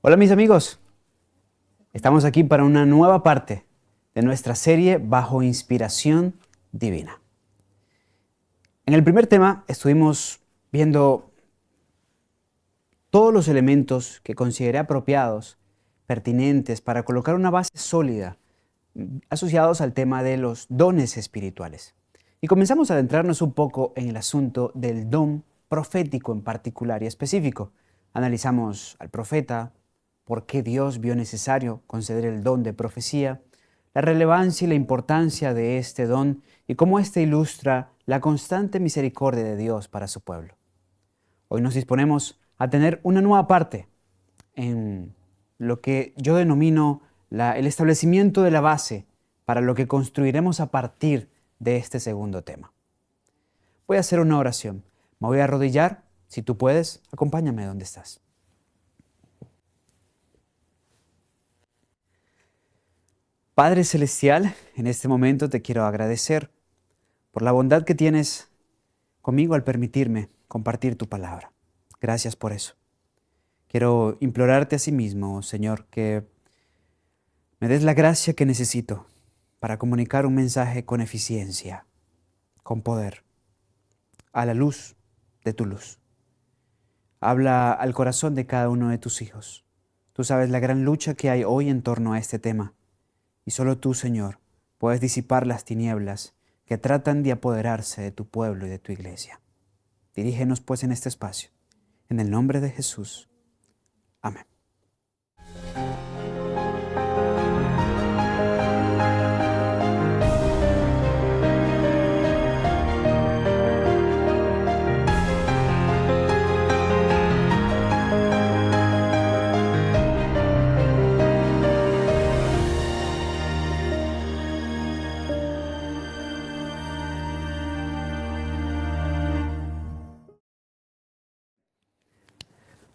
Hola mis amigos, estamos aquí para una nueva parte de nuestra serie Bajo Inspiración Divina. En el primer tema estuvimos viendo todos los elementos que consideré apropiados, pertinentes para colocar una base sólida asociados al tema de los dones espirituales. Y comenzamos a adentrarnos un poco en el asunto del don profético en particular y específico. Analizamos al profeta, por qué Dios vio necesario conceder el don de profecía, la relevancia y la importancia de este don y cómo éste ilustra la constante misericordia de Dios para su pueblo. Hoy nos disponemos a tener una nueva parte en lo que yo denomino el establecimiento de la base para lo que construiremos a partir de este segundo tema. Voy a hacer una oración. Me voy a arrodillar. Si tú puedes, acompáñame donde estás. Padre Celestial, en este momento te quiero agradecer por la bondad que tienes conmigo al permitirme compartir tu palabra. Gracias por eso. Quiero implorarte a sí mismo, Señor, que me des la gracia que necesito para comunicar un mensaje con eficiencia, con poder, a la luz de tu luz. Habla al corazón de cada uno de tus hijos. Tú sabes la gran lucha que hay hoy en torno a este tema. Y solo tú, Señor, puedes disipar las tinieblas que tratan de apoderarse de tu pueblo y de tu iglesia. Dirígenos pues en este espacio. En el nombre de Jesús. Amén.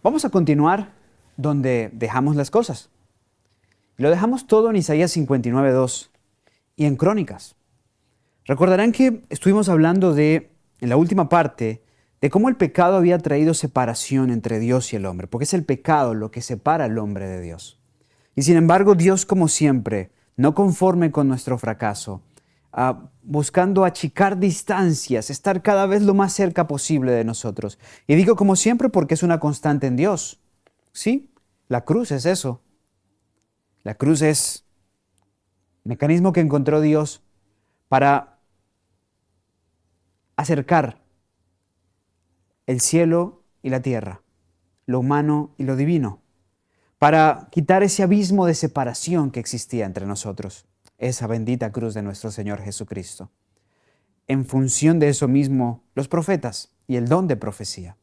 Vamos a continuar donde dejamos las cosas. Lo dejamos todo en Isaías 59:2 y en Crónicas. Recordarán que estuvimos hablando en la última parte, de cómo el pecado había traído separación entre Dios y el hombre, porque es el pecado lo que separa al hombre de Dios. Y sin embargo, Dios, como siempre, no conforme con nuestro fracaso, buscando achicar distancias, estar cada vez lo más cerca posible de nosotros. Y digo como siempre porque es una constante en Dios. Sí, la cruz es eso. La cruz es el mecanismo que encontró Dios para acercar el cielo y la tierra, lo humano y lo divino, para quitar ese abismo de separación que existía entre nosotros. Esa bendita cruz de nuestro Señor Jesucristo. En función de eso mismo, los profetas y el don de profecía.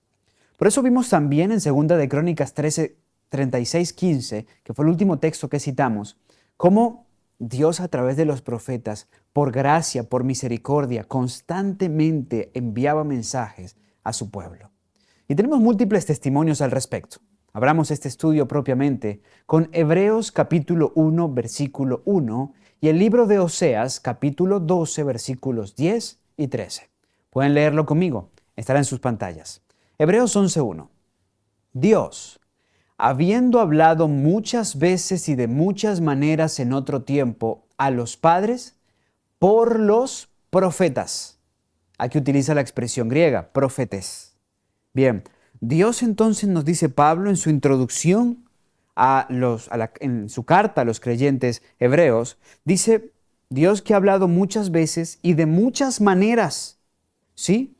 Por eso vimos también en 2 de Crónicas 36:15, que fue el último texto que citamos, cómo Dios a través de los profetas, por gracia, por misericordia, constantemente enviaba mensajes a su pueblo. Y tenemos múltiples testimonios al respecto. Abramos este estudio propiamente con Hebreos capítulo 1, versículo 1 y el libro de Oseas capítulo 12, versículos 10 y 13. Pueden leerlo conmigo, estará en sus pantallas. Hebreos 11:1. Dios, habiendo hablado muchas veces y de muchas maneras en otro tiempo a los padres por los profetas. Aquí utiliza la expresión griega, profetes. Bien, Dios entonces nos dice Pablo en su introducción en su carta a los creyentes hebreos, dice Dios que ha hablado muchas veces y de muchas maneras, ¿sí?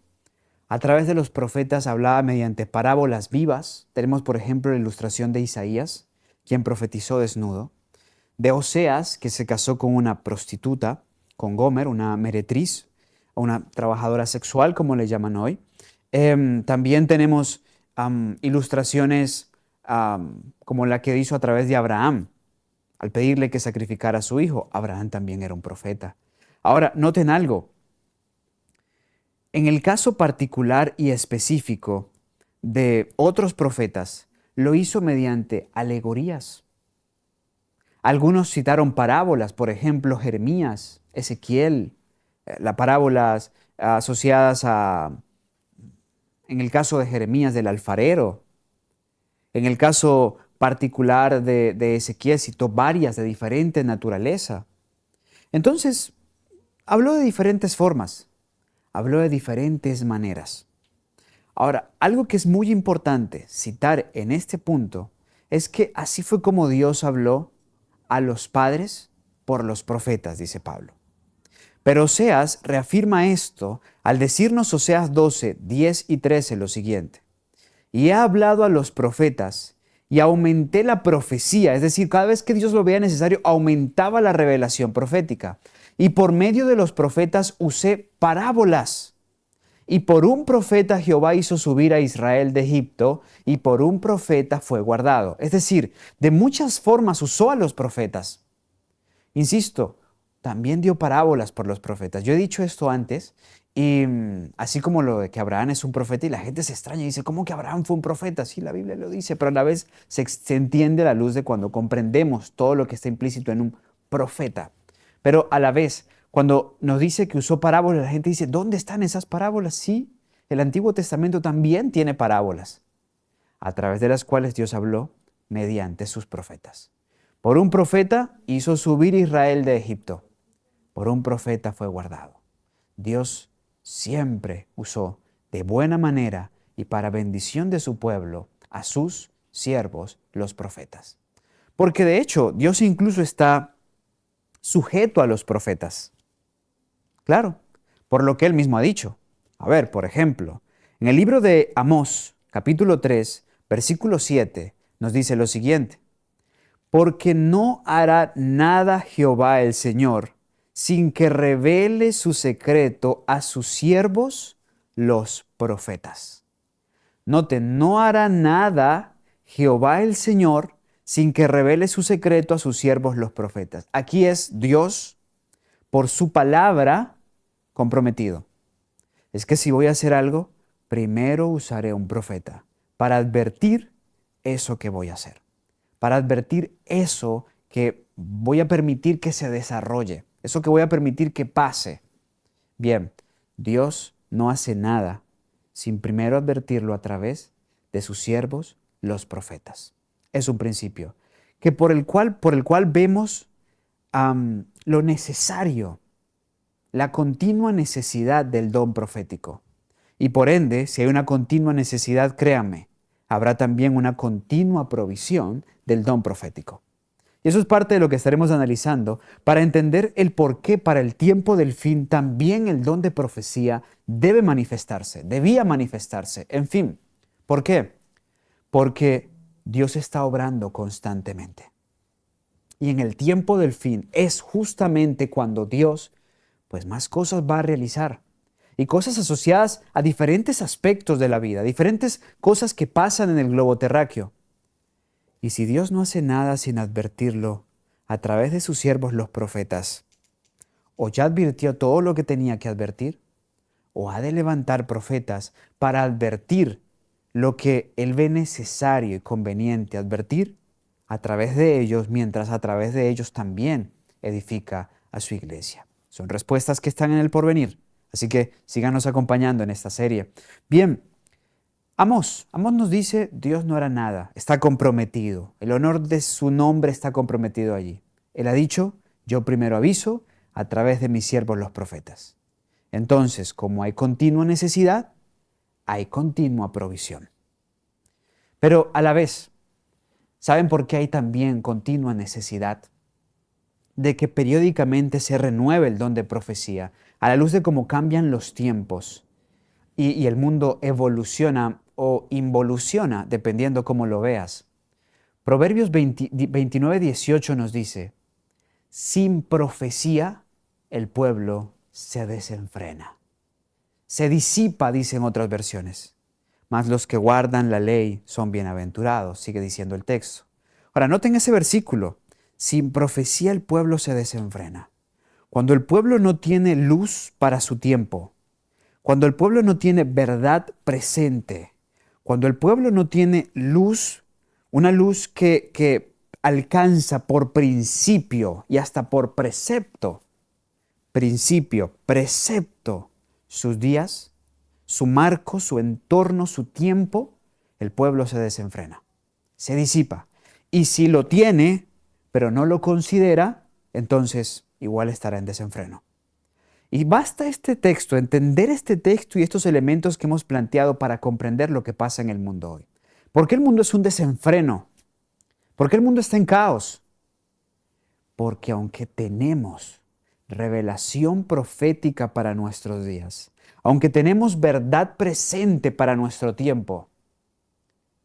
A través de los profetas hablaba mediante parábolas vivas. Tenemos, por ejemplo, la ilustración de Isaías, quien profetizó desnudo, de Oseas, que se casó con una prostituta, con Gomer, una meretriz, o una trabajadora sexual, como le llaman hoy. También tenemos ilustraciones como la que hizo a través de Abraham, al pedirle que sacrificara a su hijo. Abraham también era un profeta. Ahora, noten algo. En el caso particular y específico de otros profetas, lo hizo mediante alegorías. Algunos citaron parábolas, por ejemplo, Jeremías, Ezequiel, las parábolas asociadas en el caso de Jeremías, del alfarero. En el caso particular de Ezequiel citó varias de diferente naturaleza. Entonces, habló de diferentes formas, habló de diferentes maneras. Ahora, algo que es muy importante citar en este punto es que así fue como Dios habló a los padres por los profetas, dice Pablo. Pero Oseas reafirma esto al decirnos Oseas 12, 10 y 13 lo siguiente. Y he hablado a los profetas y aumenté la profecía, es decir, cada vez que Dios lo veía necesario, aumentaba la revelación profética. Y por medio de los profetas usé parábolas. Y por un profeta Jehová hizo subir a Israel de Egipto, y por un profeta fue guardado. Es decir, de muchas formas usó a los profetas. Insisto, también dio parábolas por los profetas. Yo he dicho esto antes, y así como lo de que Abraham es un profeta, y la gente se extraña y dice, ¿cómo que Abraham fue un profeta? Sí, la Biblia lo dice, pero a la vez se entiende a la luz de cuando comprendemos todo lo que está implícito en un profeta. Pero a la vez, cuando nos dice que usó parábolas, la gente dice, ¿dónde están esas parábolas? Sí, el Antiguo Testamento también tiene parábolas, a través de las cuales Dios habló mediante sus profetas. Por un profeta hizo subir Israel de Egipto. Por un profeta fue guardado. Dios siempre usó de buena manera y para bendición de su pueblo a sus siervos, los profetas. Porque de hecho, Dios incluso está sujeto a los profetas. Claro, por lo que él mismo ha dicho. A ver, por ejemplo, en el libro de Amós, capítulo 3, versículo 7, nos dice lo siguiente. Porque no hará nada Jehová el Señor sin que revele su secreto a sus siervos, los profetas. Noten, no hará nada Jehová el Señor sin que revele su secreto a sus siervos, los profetas. Aquí es Dios, por su palabra, comprometido. Es que si voy a hacer algo, primero usaré un profeta para advertir eso que voy a hacer, para advertir eso que voy a permitir que se desarrolle, eso que voy a permitir que pase. Bien, Dios no hace nada sin primero advertirlo a través de sus siervos, los profetas. Es un principio que por el cual vemos lo necesario, la continua necesidad del don profético. Y por ende, si hay una continua necesidad, créanme, habrá también una continua provisión del don profético. Y eso es parte de lo que estaremos analizando para entender el por qué para el tiempo del fin también el don de profecía debe manifestarse, debía manifestarse. En fin, ¿por qué? Porque Dios está obrando constantemente. Y en el tiempo del fin es justamente cuando Dios, pues más cosas va a realizar. Y cosas asociadas a diferentes aspectos de la vida, diferentes cosas que pasan en el globo terráqueo. Y si Dios no hace nada sin advertirlo a través de sus siervos los profetas, o ya advirtió todo lo que tenía que advertir, o ha de levantar profetas para advertir lo que Él ve necesario y conveniente advertir a través de ellos, mientras a través de ellos también edifica a su iglesia. Son respuestas que están en el porvenir, así que síganos acompañando en esta serie. Bien, Amós nos dice, Dios no hará nada, está comprometido, el honor de su nombre está comprometido allí. Él ha dicho, yo primero aviso a través de mis siervos los profetas. Entonces, como hay continua necesidad, hay continua provisión. Pero a la vez, ¿saben por qué hay también continua necesidad? De que periódicamente se renueve el don de profecía a la luz de cómo cambian los tiempos y el mundo evoluciona o involuciona, dependiendo cómo lo veas. Proverbios 29, 18 nos dice, sin profecía el pueblo se desenfrena. Se disipa, dicen otras versiones. Mas los que guardan la ley son bienaventurados, sigue diciendo el texto. Ahora, noten ese versículo. Sin profecía el pueblo se desenfrena. Cuando el pueblo no tiene luz para su tiempo, cuando el pueblo no tiene verdad presente, cuando el pueblo no tiene luz, una luz que alcanza por principio y hasta por precepto, principio, precepto, sus días, su marco, su entorno, su tiempo, el pueblo se desenfrena, se disipa. Y si lo tiene, pero no lo considera, entonces igual estará en desenfreno. Y basta este texto, entender este texto y estos elementos que hemos planteado para comprender lo que pasa en el mundo hoy. ¿Por qué el mundo es un desenfreno? ¿Por qué el mundo está en caos? Porque aunque tenemos revelación profética para nuestros días, aunque tenemos verdad presente para nuestro tiempo,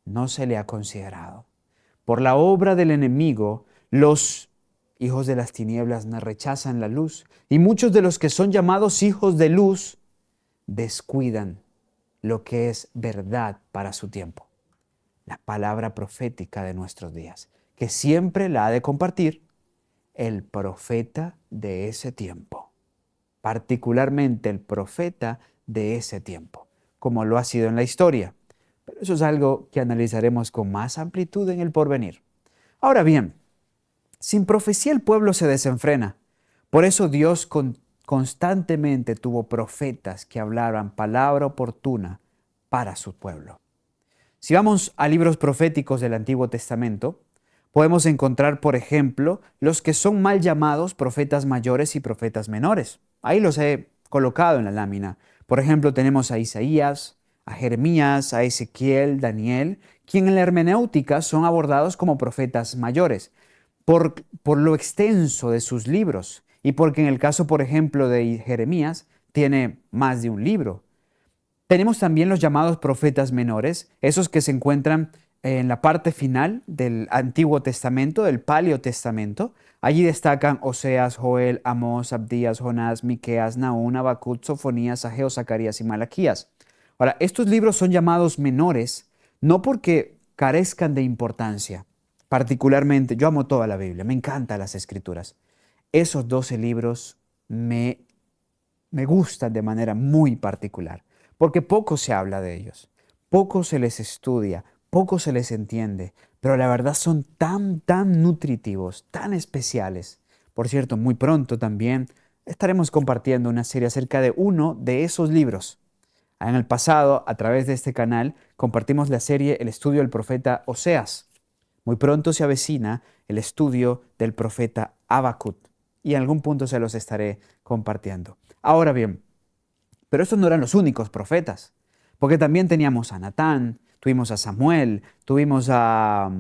no se le ha considerado. Por la obra del enemigo, los hijos de las tinieblas rechazan la luz y muchos de los que son llamados hijos de luz descuidan lo que es verdad para su tiempo. La palabra profética de nuestros días, que siempre la ha de compartir el profeta de ese tiempo, particularmente el profeta de ese tiempo, como lo ha sido en la historia. Pero eso es algo que analizaremos con más amplitud en el porvenir. Ahora bien, sin profecía el pueblo se desenfrena. Por eso Dios constantemente tuvo profetas que hablaran palabra oportuna para su pueblo. Si vamos a libros proféticos del Antiguo Testamento, podemos encontrar, por ejemplo, los que son mal llamados profetas mayores y profetas menores. Ahí los he colocado en la lámina. Por ejemplo, tenemos a Isaías, a Jeremías, a Ezequiel, Daniel, quien en la hermenéutica son abordados como profetas mayores, por lo extenso de sus libros y porque en el caso, por ejemplo, de Jeremías, tiene más de un libro. Tenemos también los llamados profetas menores, esos que se encuentran en la parte final del Antiguo Testamento, del Paleo Testamento. Allí destacan Oseas, Joel, Amós, Abdías, Jonás, Miqueas, Nahum, Habacuc, Sofonías, Ageo, Zacarías y Malaquías. Ahora, estos libros son llamados menores no porque carezcan de importancia. Particularmente, yo amo toda la Biblia, me encantan las Escrituras. Esos 12 libros me gustan de manera muy particular, porque poco se habla de ellos, poco se les estudia, poco se les entiende, pero la verdad son tan nutritivos, tan especiales. Por cierto, muy pronto también estaremos compartiendo una serie acerca de uno de esos libros. En el pasado, a través de este canal, compartimos la serie El estudio del profeta Oseas. Muy pronto se avecina el estudio del profeta Habacuc y en algún punto se los estaré compartiendo. Ahora bien, pero estos no eran los únicos profetas, porque también teníamos a Natán, tuvimos a Samuel, tuvimos a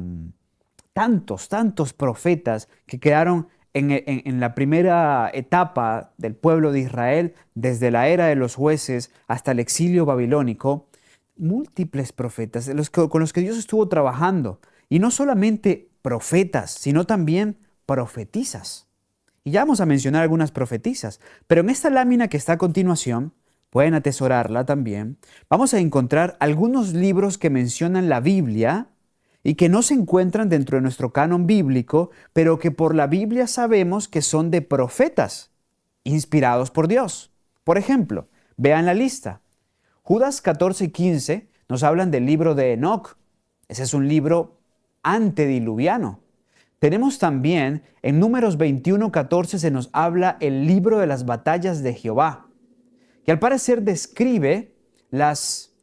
tantos profetas que quedaron en la primera etapa del pueblo de Israel, desde la era de los jueces hasta el exilio babilónico, múltiples profetas con los que Dios estuvo trabajando. Y no solamente profetas, sino también profetisas. Y ya vamos a mencionar algunas profetisas, pero en esta lámina que está a continuación, pueden atesorarla también, vamos a encontrar algunos libros que mencionan la Biblia y que no se encuentran dentro de nuestro canon bíblico, pero que por la Biblia sabemos que son de profetas, inspirados por Dios. Por ejemplo, vean la lista. Judas 14 y 15 nos hablan del libro de Enoc. Ese es un libro antediluviano. Tenemos también en Números 21:14 se nos habla el libro de las batallas de Jehová, que al parecer describe las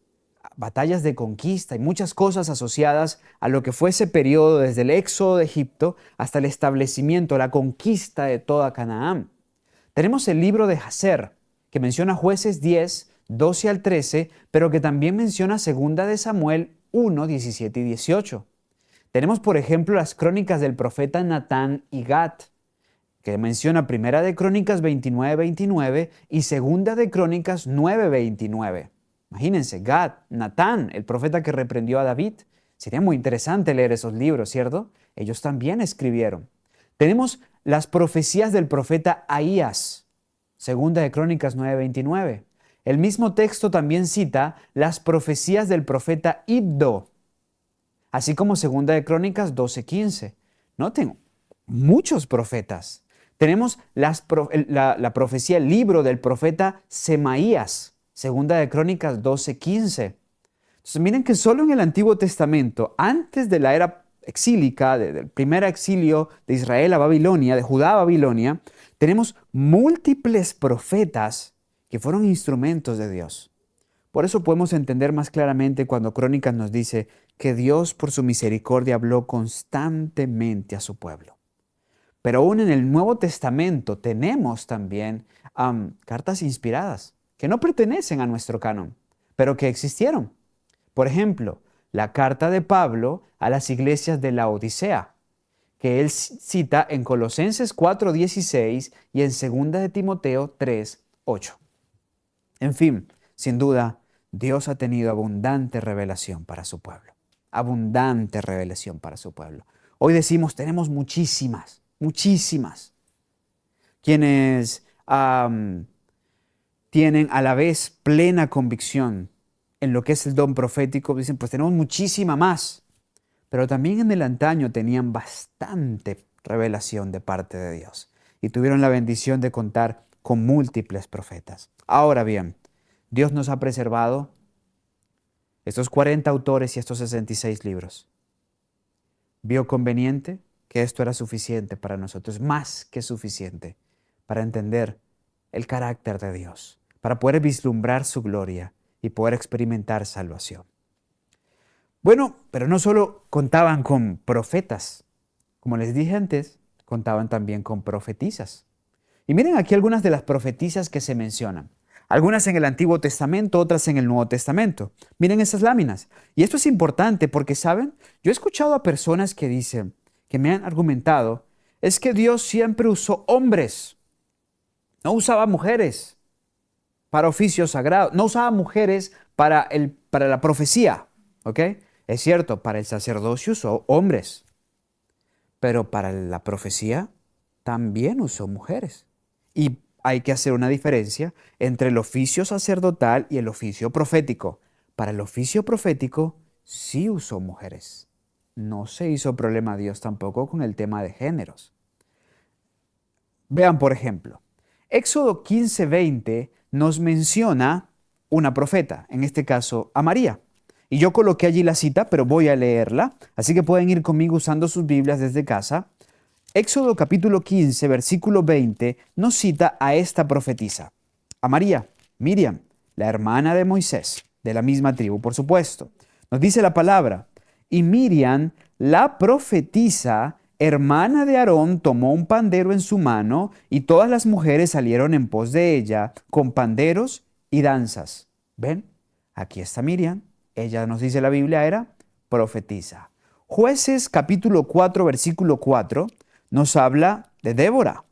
batallas de conquista y muchas cosas asociadas a lo que fue ese periodo desde el éxodo de Egipto hasta el establecimiento, la conquista de toda Canaán. Tenemos el libro de Jacer, que menciona Jueces 10, 12 al 13, pero que también menciona 2 de Samuel 1, 17 y 18. Tenemos, por ejemplo, las crónicas del profeta Natán y Gad, que menciona 1 de Crónicas 29, 29 y 2 de Crónicas 9, 29. Imagínense, Gad, Natán, el profeta que reprendió a David. Sería muy interesante leer esos libros, ¿cierto? Ellos también escribieron. Tenemos las profecías del profeta Ahías, 2 de Crónicas 9, 29. El mismo texto también cita las profecías del profeta Iddo, así como 2 de Crónicas 12, 15. Noten, muchos profetas. Tenemos la profecía, el libro del profeta Semaías, 2 de Crónicas 12, 15. Entonces miren que solo en el Antiguo Testamento, antes de la era exílica, del primer exilio de Israel a Babilonia, de Judá a Babilonia, tenemos múltiples profetas que fueron instrumentos de Dios. Por eso podemos entender más claramente cuando Crónicas nos dice que Dios por su misericordia habló constantemente a su pueblo. Pero aún en el Nuevo Testamento tenemos también cartas inspiradas que no pertenecen a nuestro canon, pero que existieron. Por ejemplo, la carta de Pablo a las iglesias de la Odisea, que él cita en Colosenses 4:16 y en 2 de Timoteo 3:8. En fin, sin duda, Dios ha tenido abundante revelación para su pueblo. Abundante revelación para su pueblo. Hoy decimos, tenemos muchísimas, muchísimas. Quienes tienen a la vez plena convicción en lo que es el don profético, dicen, pues tenemos muchísima más. Pero también en el antaño tenían bastante revelación de parte de Dios y tuvieron la bendición de contar con múltiples profetas. Ahora bien, Dios nos ha preservado estos 40 autores y estos 66 libros. Vio conveniente que esto era suficiente para nosotros, más que suficiente, para entender el carácter de Dios, para poder vislumbrar su gloria y poder experimentar salvación. Bueno, pero no solo contaban con profetas, como les dije antes, contaban también con profetisas. Y miren aquí algunas de las profetisas que se mencionan. Algunas en el Antiguo Testamento, otras en el Nuevo Testamento. Miren esas láminas. Y esto es importante porque, ¿saben? Yo he escuchado a personas que dicen, que me han argumentado, es que Dios siempre usó hombres, no usaba mujeres para oficios sagrados, no usaba mujeres para la profecía, ¿ok? Es cierto, para el sacerdocio usó hombres, pero para la profecía también usó mujeres. Y hay que hacer una diferencia entre el oficio sacerdotal y el oficio profético. Para el oficio profético sí usó mujeres. No se hizo problema a Dios tampoco con el tema de géneros. Vean, por ejemplo, Éxodo 15:20 nos menciona una profeta, en este caso a María. Y yo coloqué allí la cita, pero voy a leerla, así que pueden ir conmigo usando sus Biblias desde casa. Éxodo capítulo 15, versículo 20, nos cita a esta profetisa, a María, Miriam, la hermana de Moisés, de la misma tribu, por supuesto. Nos dice la palabra, y Miriam, la profetisa, hermana de Aarón, tomó un pandero en su mano, y todas las mujeres salieron en pos de ella, con panderos y danzas. ¿Ven? Aquí está Miriam. Ella, nos dice la Biblia, era profetisa. Jueces capítulo 4, versículo 4, nos habla de Débora.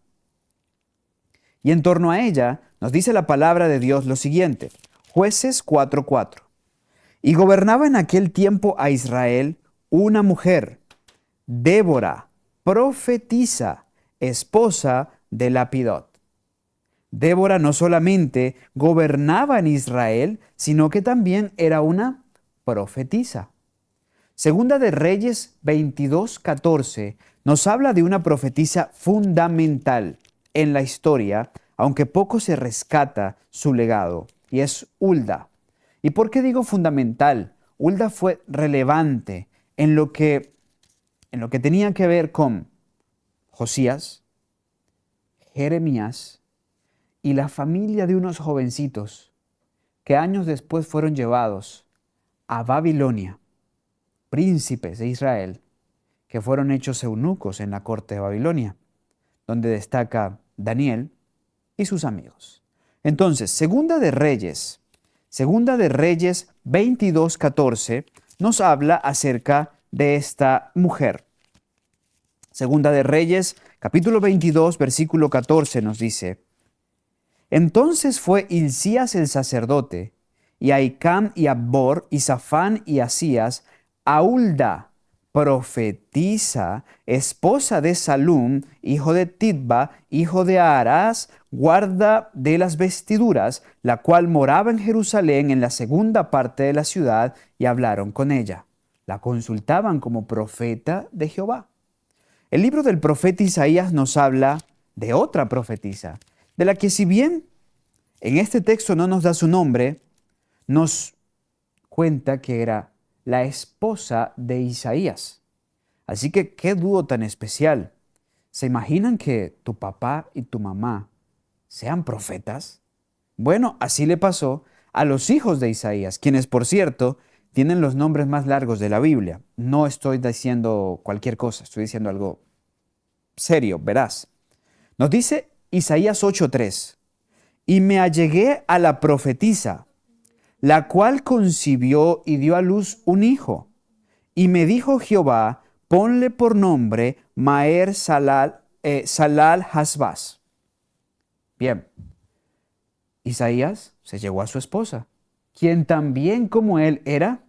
Y en torno a ella nos dice la palabra de Dios lo siguiente. Jueces 4:4. Y gobernaba en aquel tiempo a Israel una mujer, Débora, profetisa, esposa de Lapidot. Débora no solamente gobernaba en Israel, sino que también era una profetisa. Segunda de Reyes 22:14 nos habla de una profetisa fundamental en la historia, aunque poco se rescata su legado, y es Hulda. ¿Y por qué digo fundamental? Hulda fue relevante en lo que tenía que ver con Josías, Jeremías y la familia de unos jovencitos que años después fueron llevados a Babilonia, príncipes de Israel, que fueron hechos eunucos en la corte de Babilonia, donde destaca Daniel y sus amigos. Entonces, Segunda de Reyes 22:14 nos habla acerca de esta mujer. Segunda de Reyes, capítulo 22, versículo 14 nos dice, entonces fue Hilcías el sacerdote, y Ahicam y Abbor, y Safán y Asías, a Hulda, profetisa, esposa de Salum, hijo de Titba, hijo de Aarás, guarda de las vestiduras, la cual moraba en Jerusalén en la segunda parte de la ciudad, y hablaron con ella. La consultaban como profeta de Jehová. El libro del profeta Isaías nos habla de otra profetisa, de la que si bien en este texto no nos da su nombre, nos cuenta que era la esposa de Isaías. Así que, qué dúo tan especial. ¿Se imaginan que tu papá y tu mamá sean profetas? Bueno, así le pasó a los hijos de Isaías, quienes, por cierto, tienen los nombres más largos de la Biblia. No estoy diciendo cualquier cosa, estoy diciendo algo serio, verás. Nos dice Isaías 8:3, y me allegué a la profetisa, la cual concibió y dio a luz un hijo. Y me dijo Jehová, ponle por nombre Maher Salal Hasbaz. Bien, Isaías se llegó a su esposa, quien también como él era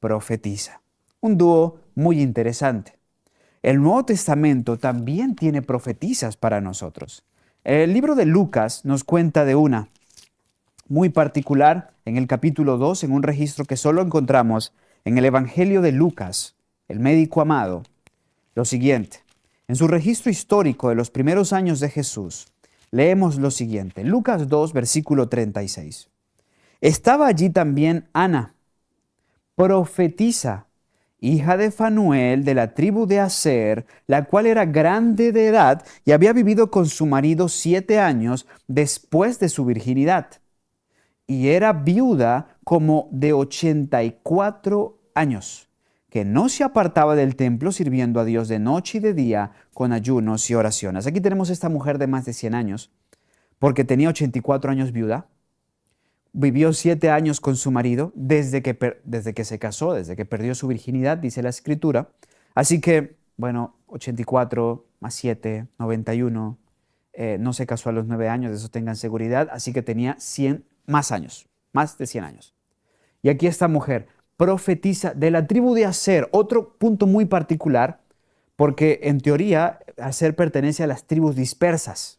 profetisa. Un dúo muy interesante. El Nuevo Testamento también tiene profetisas para nosotros. El libro de Lucas nos cuenta de una muy particular en el capítulo 2, en un registro que solo encontramos en el Evangelio de Lucas, el médico amado, lo siguiente. En su registro histórico de los primeros años de Jesús, leemos lo siguiente. Lucas 2, versículo 36. Estaba allí también Ana, profetisa, hija de Fanuel de la tribu de Aser, la cual era grande de edad y había vivido con su marido 7 años después de su virginidad. Y era viuda como de 84 años, que no se apartaba del templo sirviendo a Dios de noche y de día con ayunos y oraciones. Aquí tenemos esta mujer de más de 100 años, porque tenía 84 años viuda. Vivió 7 años con su marido desde que se casó, desde que perdió su virginidad, dice la Escritura. Así que, bueno, 84 más 7, 91. No se casó a los 9 años, de eso tengan seguridad. Así que tenía 100 más años, más de 100 años. Y aquí esta mujer profetiza de la tribu de Aser, otro punto muy particular, porque en teoría Aser pertenece a las tribus dispersas.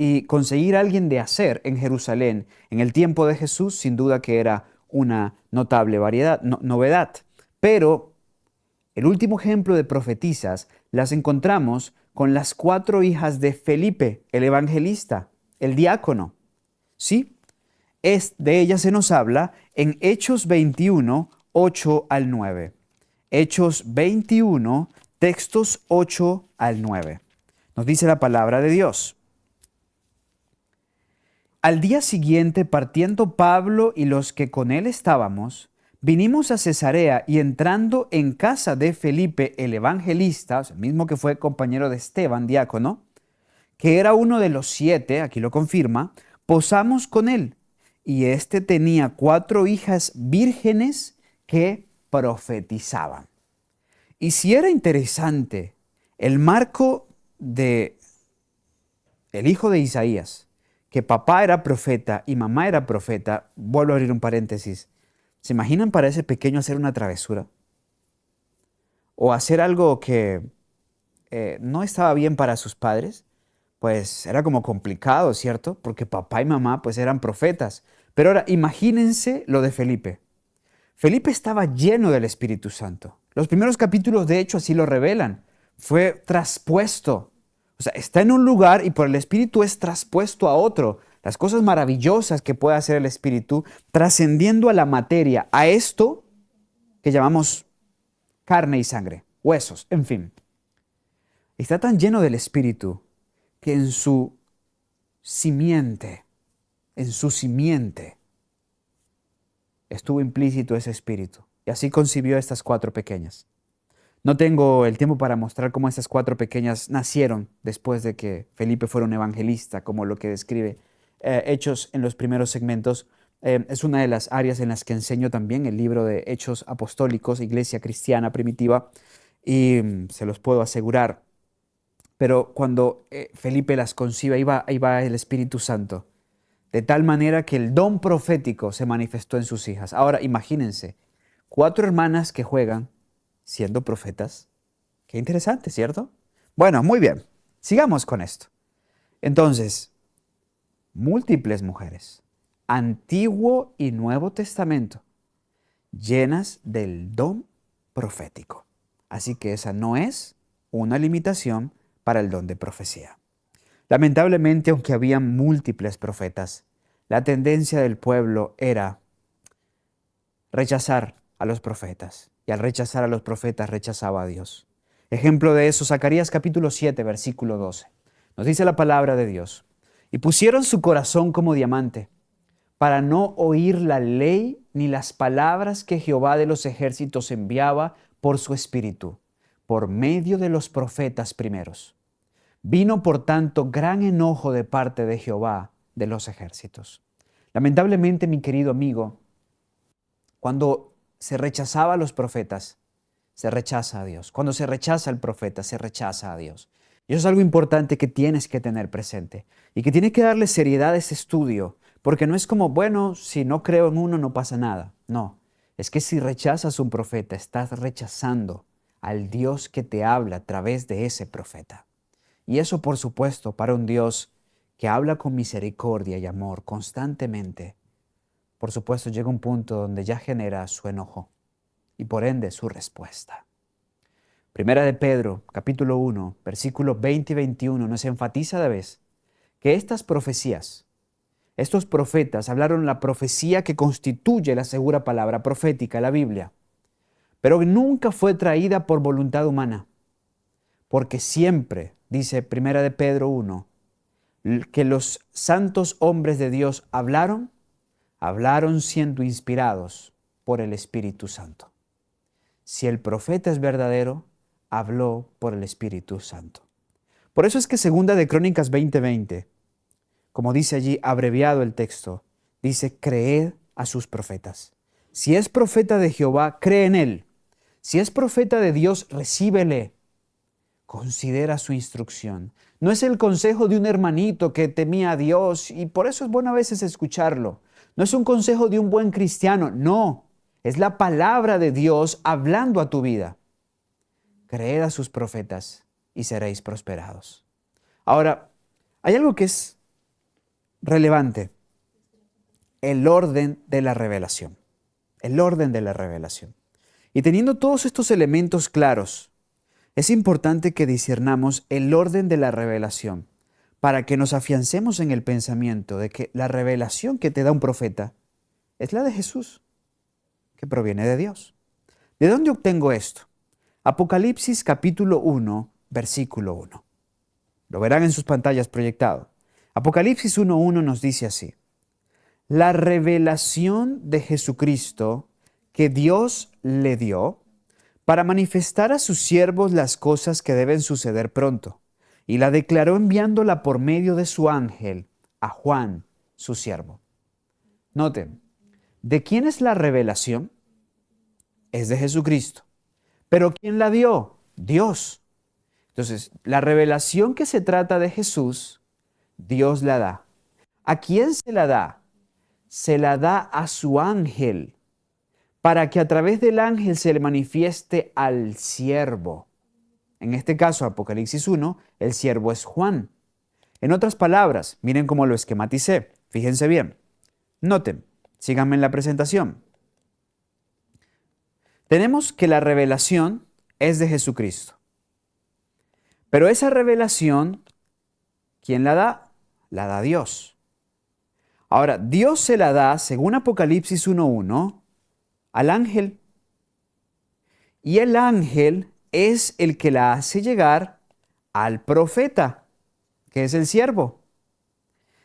Y conseguir a alguien de Aser en Jerusalén en el tiempo de Jesús, sin duda que era una notable novedad. Pero el último ejemplo de profetisas las encontramos con las 4 hijas de Felipe, el evangelista, el diácono. ¿Sí? De ellas se nos habla en Hechos 21, 8 al 9. Hechos 21, textos 8 al 9. Nos dice la palabra de Dios. Al día siguiente, partiendo Pablo y los que con él estábamos, vinimos a Cesarea y entrando en casa de Felipe el evangelista, el mismo que fue compañero de Esteban, diácono, que era uno de los 7, aquí lo confirma, posamos con él. Y éste tenía 4 hijas vírgenes que profetizaban. Y si era interesante el marco de el hijo de Isaías, que papá era profeta y mamá era profeta, vuelvo a abrir un paréntesis. ¿Se imaginan para ese pequeño hacer una travesura? O hacer algo que no estaba bien para sus padres. Pues era como complicado, ¿cierto? Porque papá y mamá pues eran profetas. Pero ahora imagínense lo de Felipe. Felipe estaba lleno del Espíritu Santo. Los primeros capítulos de hecho así lo revelan. Fue traspuesto. O sea, está en un lugar y por el Espíritu es traspuesto a otro. Las cosas maravillosas que puede hacer el Espíritu trascendiendo a la materia, a esto que llamamos carne y sangre, huesos, en fin. Está tan lleno del Espíritu que en su simiente, estuvo implícito ese Espíritu. Y así concibió a estas 4 pequeñas. No tengo el tiempo para mostrar cómo estas 4 pequeñas nacieron después de que Felipe fuera un evangelista, como lo que describe Hechos en los primeros segmentos. Es una de las áreas en las que enseño también el libro de Hechos Apostólicos, Iglesia Cristiana Primitiva, y se los puedo asegurar. Pero cuando Felipe las concibe, ahí va el Espíritu Santo, de tal manera que el don profético se manifestó en sus hijas. Ahora imagínense, 4 hermanas que juegan siendo profetas. Qué interesante, ¿cierto? Bueno, muy bien. Sigamos con esto. Entonces, múltiples mujeres, Antiguo y Nuevo Testamento, llenas del don profético. Así que esa no es una limitación para el don de profecía. Lamentablemente, aunque había múltiples profetas, la tendencia del pueblo era rechazar a los profetas. Y al rechazar a los profetas, rechazaba a Dios. Ejemplo de eso, Zacarías capítulo 7, versículo 12. Nos dice la palabra de Dios. Y pusieron su corazón como diamante, para no oír la ley ni las palabras que Jehová de los ejércitos enviaba por su espíritu, por medio de los profetas primeros. Vino por tanto gran enojo de parte de Jehová de los ejércitos. Lamentablemente, mi querido amigo, cuando se rechazaba a los profetas, se rechaza a Dios. Cuando se rechaza al profeta, se rechaza a Dios. Y eso es algo importante que tienes que tener presente y que tienes que darle seriedad a ese estudio, porque no es como, bueno, si no creo en uno no pasa nada. No, es que si rechazas a un profeta, estás rechazando al Dios que te habla a través de ese profeta. Y eso, por supuesto, para un Dios que habla con misericordia y amor constantemente, por supuesto, llega un punto donde ya genera su enojo y por ende su respuesta. Primera de Pedro, capítulo 1, versículos 20 y 21, nos enfatiza de vez que estas profecías, estos profetas hablaron la profecía que constituye la segura palabra profética, la Biblia, pero nunca fue traída por voluntad humana, porque siempre, dice Primera de Pedro 1, que los santos hombres de Dios hablaron siendo inspirados por el Espíritu Santo. Si el profeta es verdadero, habló por el Espíritu Santo. Por eso es que segunda de Crónicas 20:20, como dice allí, abreviado el texto, dice, creed a sus profetas. Si es profeta de Jehová, cree en él. Si es profeta de Dios, recíbele. Considera su instrucción. No es el consejo de un hermanito que temía a Dios y por eso es bueno a veces escucharlo. No es un consejo de un buen cristiano, no. Es la palabra de Dios hablando a tu vida. Creed a sus profetas y seréis prosperados. Ahora, hay algo que es relevante. El orden de la revelación. El orden de la revelación. Y teniendo todos estos elementos claros, es importante que discernamos el orden de la revelación para que nos afiancemos en el pensamiento de que la revelación que te da un profeta es la de Jesús, que proviene de Dios. ¿De dónde obtengo esto? Apocalipsis capítulo 1, versículo 1. Lo verán en sus pantallas proyectado. Apocalipsis 1:1 nos dice así: la revelación de Jesucristo que Dios le dio para manifestar a sus siervos las cosas que deben suceder pronto, y la declaró enviándola por medio de su ángel a Juan, su siervo. Noten, ¿de quién es la revelación? Es de Jesucristo. ¿Pero quién la dio? Dios. Entonces, la revelación que se trata de Jesús, Dios la da. ¿A quién se la da? Se la da a su ángel, para que a través del ángel se le manifieste al siervo. En este caso, Apocalipsis 1, el siervo es Juan. En otras palabras, miren cómo lo esquematicé. Fíjense bien. Noten, síganme en la presentación. Tenemos que la revelación es de Jesucristo. Pero esa revelación, ¿quién la da? La da Dios. Ahora, Dios se la da, según Apocalipsis 1:1, al ángel. Y el ángel es el que la hace llegar al profeta, que es el siervo.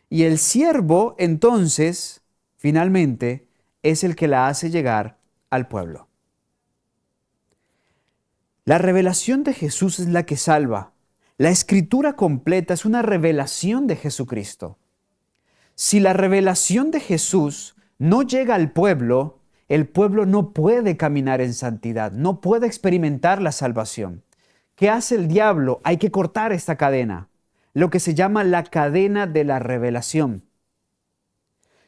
Y el siervo, entonces, finalmente, es el que la hace llegar al pueblo. La revelación de Jesús es la que salva. La escritura completa es una revelación de Jesucristo. Si la revelación de Jesús no llega al pueblo, el pueblo no puede caminar en santidad, no puede experimentar la salvación. ¿Qué hace el diablo? Hay que cortar esta cadena, lo que se llama la cadena de la revelación.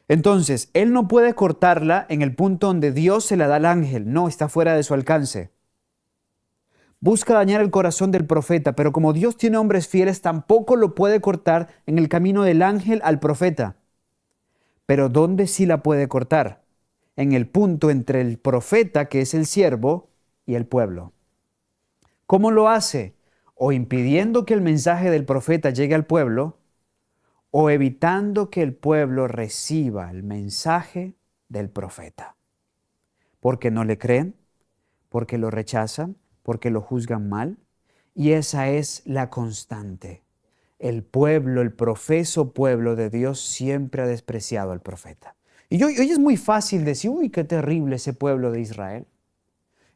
Entonces, él no puede cortarla en el punto donde Dios se la da al ángel, no, está fuera de su alcance. Busca dañar el corazón del profeta, pero como Dios tiene hombres fieles, tampoco lo puede cortar en el camino del ángel al profeta. Pero ¿dónde sí la puede cortar? En el punto entre el profeta, que es el siervo, y el pueblo. ¿Cómo lo hace? O impidiendo que el mensaje del profeta llegue al pueblo, o evitando que el pueblo reciba el mensaje del profeta. Porque no le creen, porque lo rechazan, porque lo juzgan mal. Y esa es la constante. El pueblo, el profeso pueblo de Dios siempre ha despreciado al profeta. Y hoy es muy fácil decir, uy, qué terrible ese pueblo de Israel.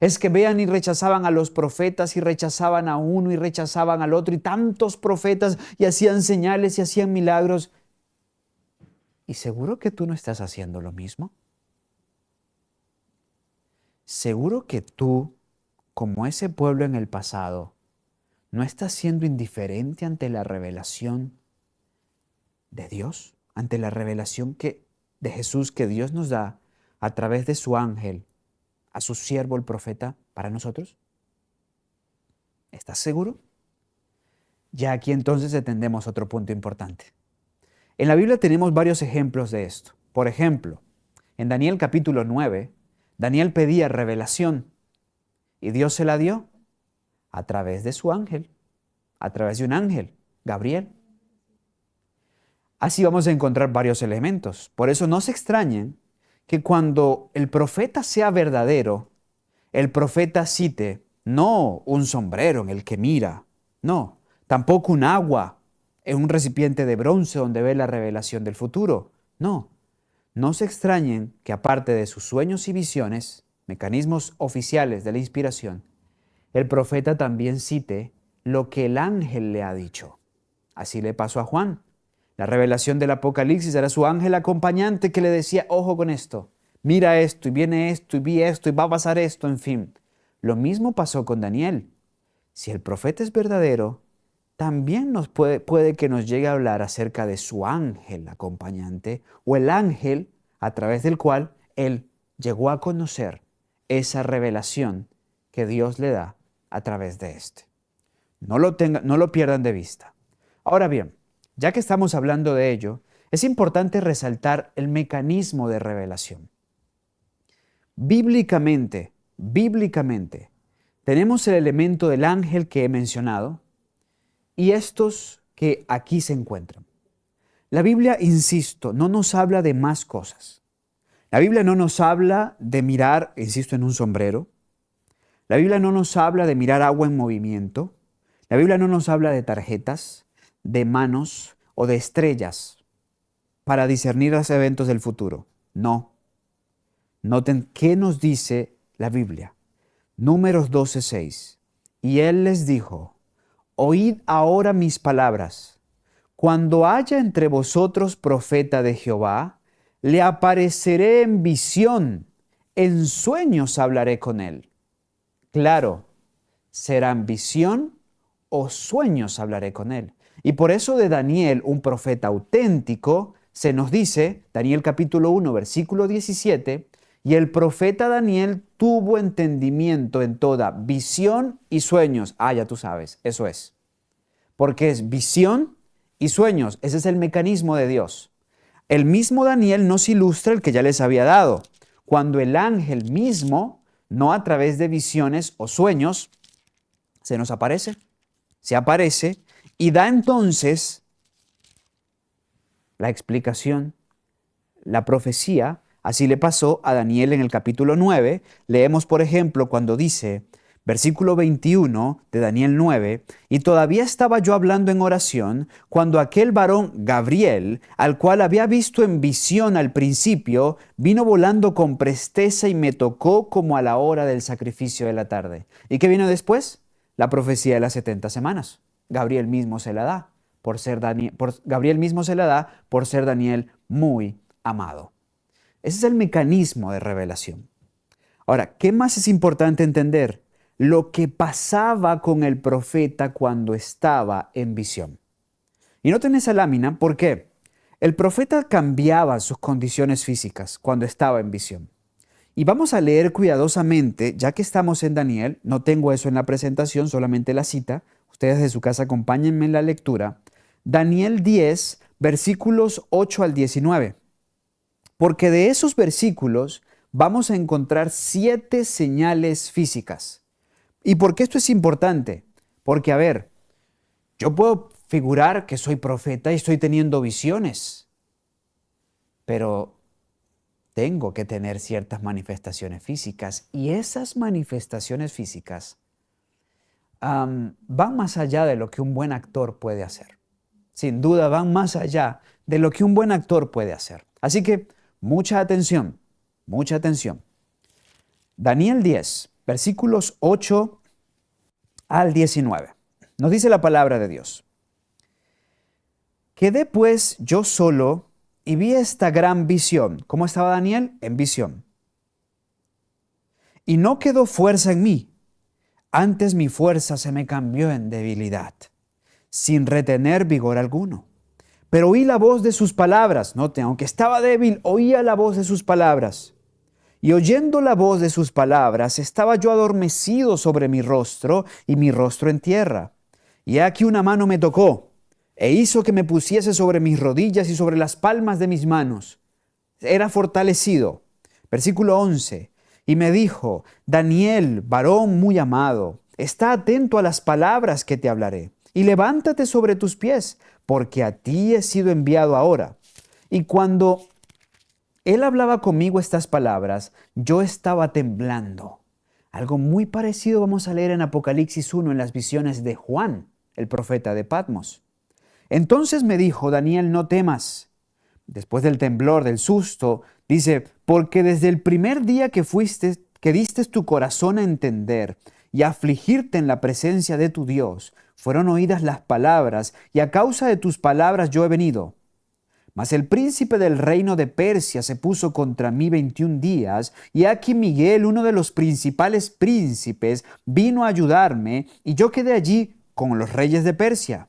Es que vean y rechazaban a los profetas y rechazaban a uno y rechazaban al otro y tantos profetas y hacían señales y hacían milagros. ¿Y seguro que tú no estás haciendo lo mismo? ¿Seguro que tú, como ese pueblo en el pasado, no estás siendo indiferente ante la revelación de Dios, ante la revelación de Jesús que Dios nos da a través de su ángel, a su siervo el profeta, para nosotros? ¿Estás seguro? Ya aquí entonces entendemos otro punto importante. En la Biblia tenemos varios ejemplos de esto. Por ejemplo, en Daniel capítulo 9, Daniel pedía revelación y Dios se la dio a través de su ángel, a través de un ángel, Gabriel. Así vamos a encontrar varios elementos. Por eso no se extrañen que cuando el profeta sea verdadero, el profeta cite no un sombrero en el que mira, no, tampoco un agua en un recipiente de bronce donde ve la revelación del futuro. No, no se extrañen que aparte de sus sueños y visiones, mecanismos oficiales de la inspiración, el profeta también cite lo que el ángel le ha dicho. Así le pasó a Juan. La revelación del Apocalipsis era su ángel acompañante que le decía, ojo con esto, mira esto y viene esto y vi esto y va a pasar esto, en fin. Lo mismo pasó con Daniel. Si el profeta es verdadero, también puede que nos llegue a hablar acerca de su ángel acompañante o el ángel a través del cual él llegó a conocer esa revelación que Dios le da a través de este. No lo pierdan de vista. Ahora bien, ya que estamos hablando de ello, es importante resaltar el mecanismo de revelación. Bíblicamente, tenemos el elemento del ángel que he mencionado y estos que aquí se encuentran. La Biblia, insisto, no nos habla de más cosas. La Biblia no nos habla de mirar, insisto, en un sombrero. La Biblia no nos habla de mirar agua en movimiento. La Biblia no nos habla de tarjetas, de manos o de estrellas para discernir los eventos del futuro. No. Noten qué nos dice la Biblia. Números 12:6. Y él les dijo, oíd ahora mis palabras. Cuando haya entre vosotros profeta de Jehová, le apareceré en visión, en sueños hablaré con él. Claro, serán visión o sueños hablaré con él. Y por eso de Daniel, un profeta auténtico, se nos dice, Daniel capítulo 1, versículo 17, y el profeta Daniel tuvo entendimiento en toda visión y sueños. Ah, ya tú sabes, eso es. Porque es visión y sueños. Ese es el mecanismo de Dios. El mismo Daniel nos ilustra el que ya les había dado. Cuando el ángel mismo, no a través de visiones o sueños, se nos aparece. Se aparece y da entonces la explicación, la profecía. Así le pasó a Daniel en el capítulo 9. Leemos, por ejemplo, cuando dice, versículo 21 de Daniel 9, y todavía estaba yo hablando en oración cuando aquel varón Gabriel, al cual había visto en visión al principio, vino volando con presteza y me tocó como a la hora del sacrificio de la tarde. ¿Y qué vino después? La profecía de las 70 semanas. Gabriel mismo se la da Gabriel mismo se la da por ser Daniel muy amado. Ese es el mecanismo de revelación. Ahora, ¿qué más es importante entender? Lo que pasaba con el profeta cuando estaba en visión. Y noten esa lámina, ¿por qué? El profeta cambiaba sus condiciones físicas cuando estaba en visión. Y vamos a leer cuidadosamente, ya que estamos en Daniel, no tengo eso en la presentación, solamente la cita, ustedes de su casa acompáñenme en la lectura, Daniel 10, versículos 8 al 19. Porque de esos versículos vamos a encontrar 7 señales físicas. ¿Y por qué esto es importante? Porque, a ver, yo puedo figurar que soy profeta y estoy teniendo visiones, pero tengo que tener ciertas manifestaciones físicas y esas manifestaciones físicas van más allá de lo que un buen actor puede hacer. Sin duda van más allá de lo que un buen actor puede hacer. Así que Mucha atención, mucha atención. Daniel 10, versículos 8 al 19. Nos dice la palabra de Dios. Quedé pues yo solo y vi esta gran visión. ¿Cómo estaba Daniel? En visión. Y no quedó fuerza en mí. Antes mi fuerza se me cambió en debilidad, sin retener vigor alguno. Pero oí la voz de sus palabras. Noten, aunque estaba débil, oía la voz de sus palabras. Y oyendo la voz de sus palabras, estaba yo adormecido sobre mi rostro y mi rostro en tierra. Y aquí una mano me tocó e hizo que me pusiese sobre mis rodillas y sobre las palmas de mis manos. Era fortalecido. Versículo 11. Y me dijo, Daniel, varón muy amado, está atento a las palabras que te hablaré, y levántate sobre tus pies, porque a ti he sido enviado ahora. Y cuando él hablaba conmigo estas palabras, yo estaba temblando. Algo muy parecido vamos a leer en Apocalipsis 1 en las visiones de Juan, el profeta de Patmos. Entonces me dijo, Daniel, no temas. Después del temblor, del susto, dice, porque desde el primer día que diste tu corazón a entender y a afligirte en la presencia de tu Dios, fueron oídas las palabras, y a causa de tus palabras yo he venido. Mas el príncipe del reino de Persia se puso contra mí 21 días, y aquí Miguel, uno de los principales príncipes, vino a ayudarme, y yo quedé allí con los reyes de Persia.